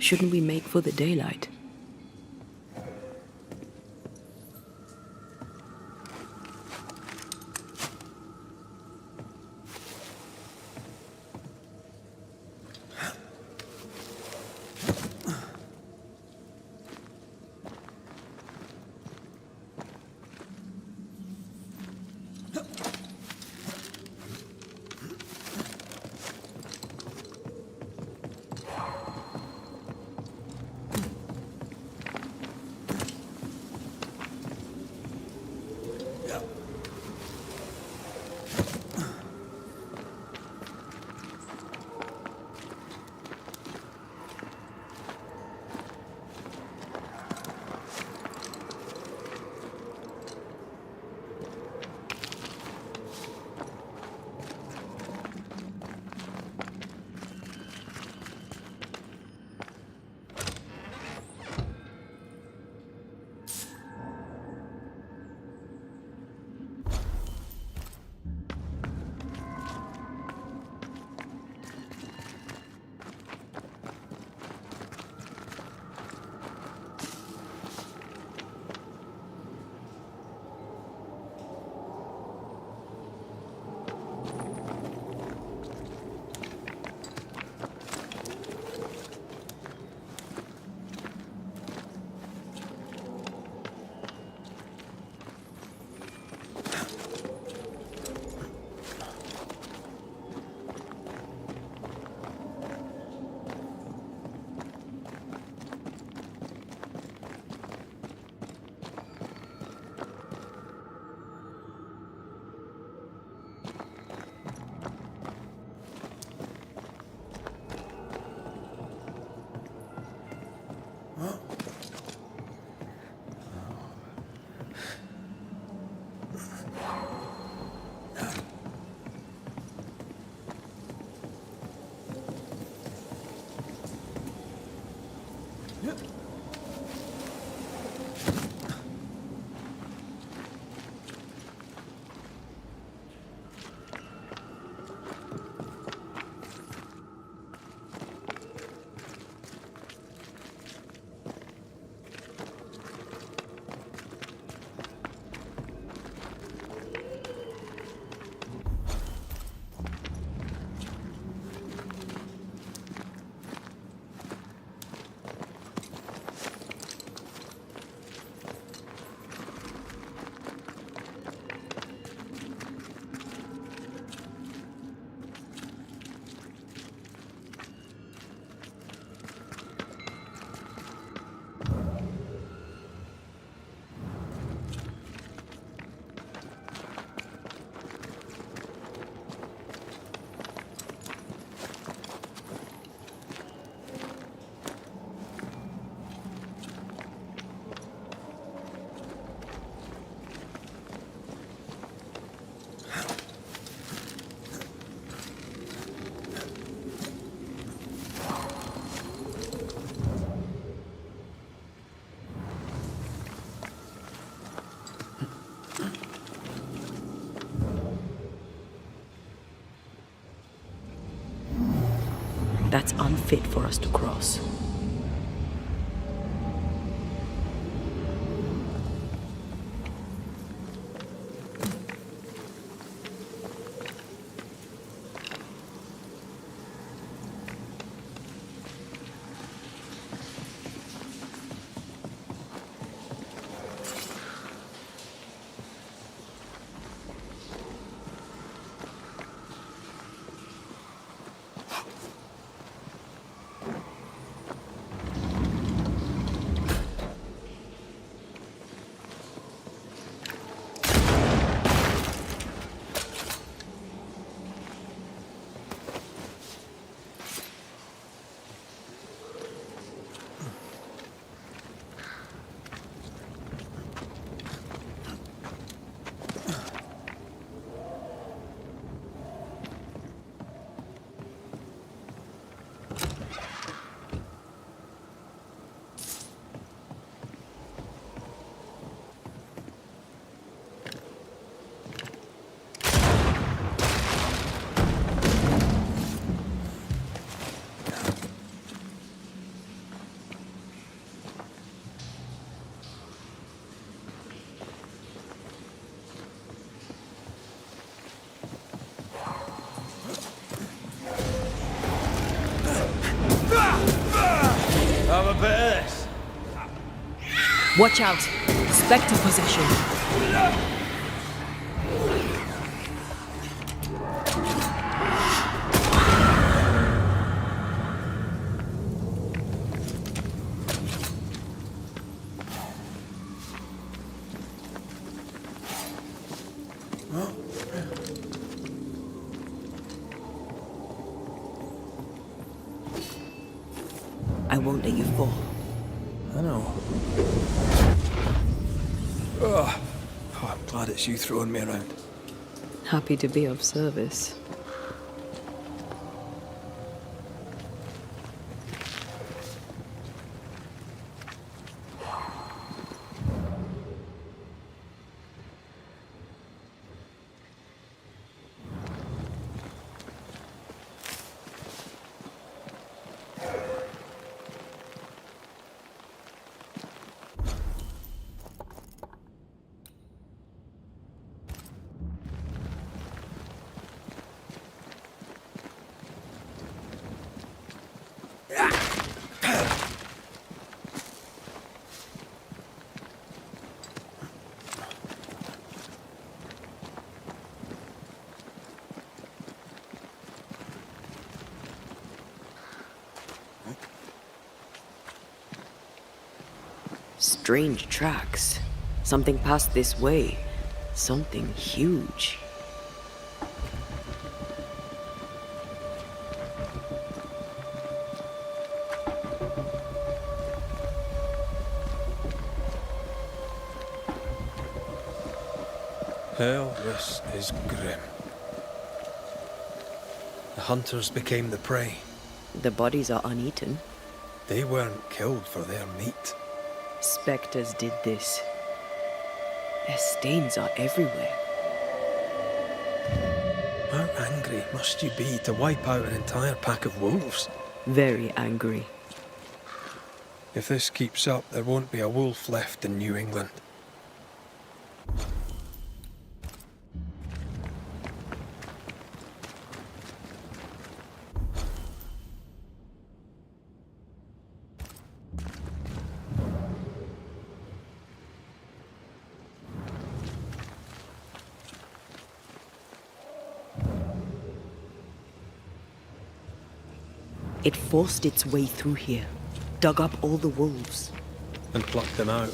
Shouldn't we make for the daylight? that's unfit for us to cross. Have a bit of this. Watch out! Spectre possession! I won't let you fall. I know. Oh, I'm glad it's you throwing me around. Happy to be of service. Strange tracks. Something passed this way. Something huge. Hell, this is grim. The hunters became the prey. The bodies are uneaten. They weren't killed for their meat. Spectres did this. Their stains are everywhere. How angry must you be to wipe out an entire pack of wolves? Very angry. If this keeps up, there won't be a wolf left in New England. It forced its way through here, dug up all the wolves. And plucked them out.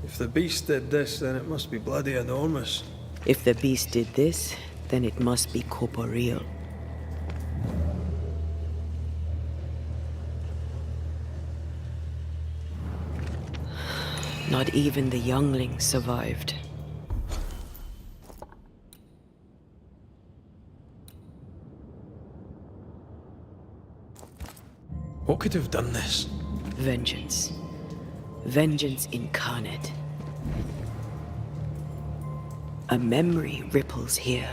If the beast did this, then it must be bloody enormous. If the beast did this, then it must be corporeal. Not even the younglings survived. What could have done this? Vengeance. Vengeance incarnate. A memory ripples here.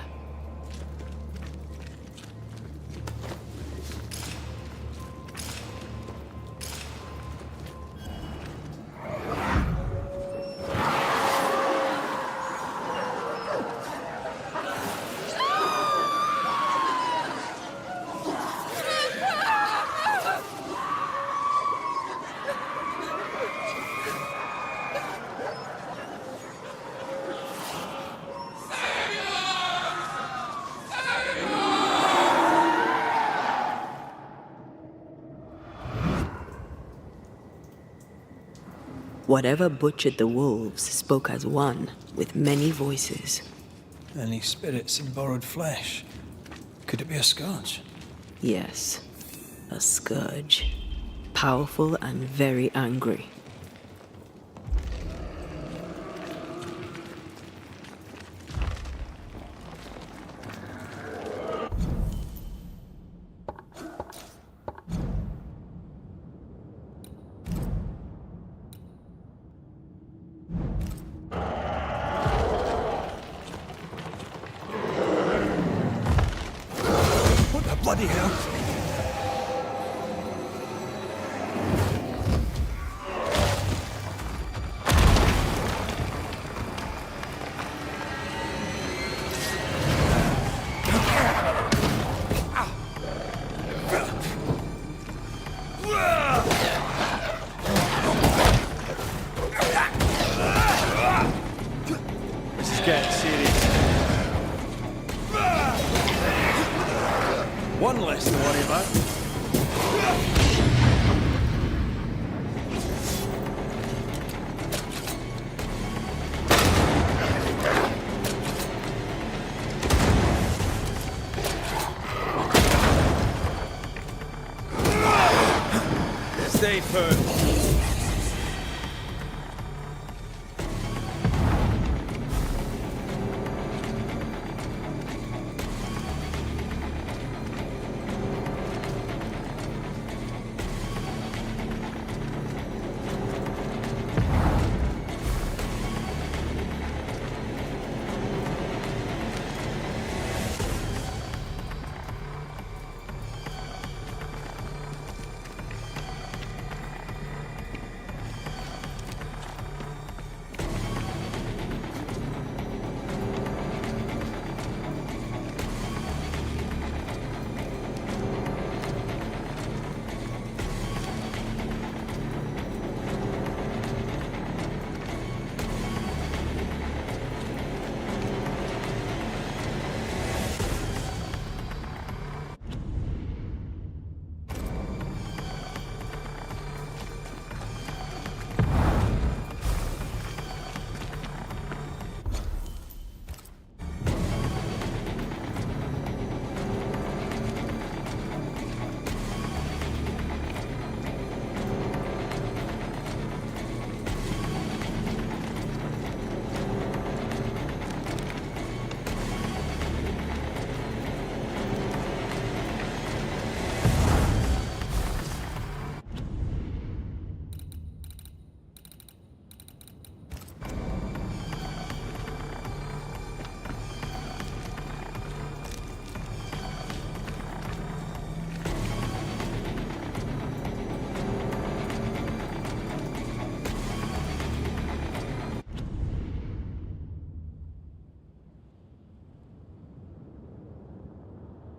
Whatever butchered the wolves spoke as one, with many voices. Any spirits in borrowed flesh? Could it be a scourge? Yes, a scourge. Powerful and very angry. What the bloody hell? This is getting serious. One less to worry about. Stay put.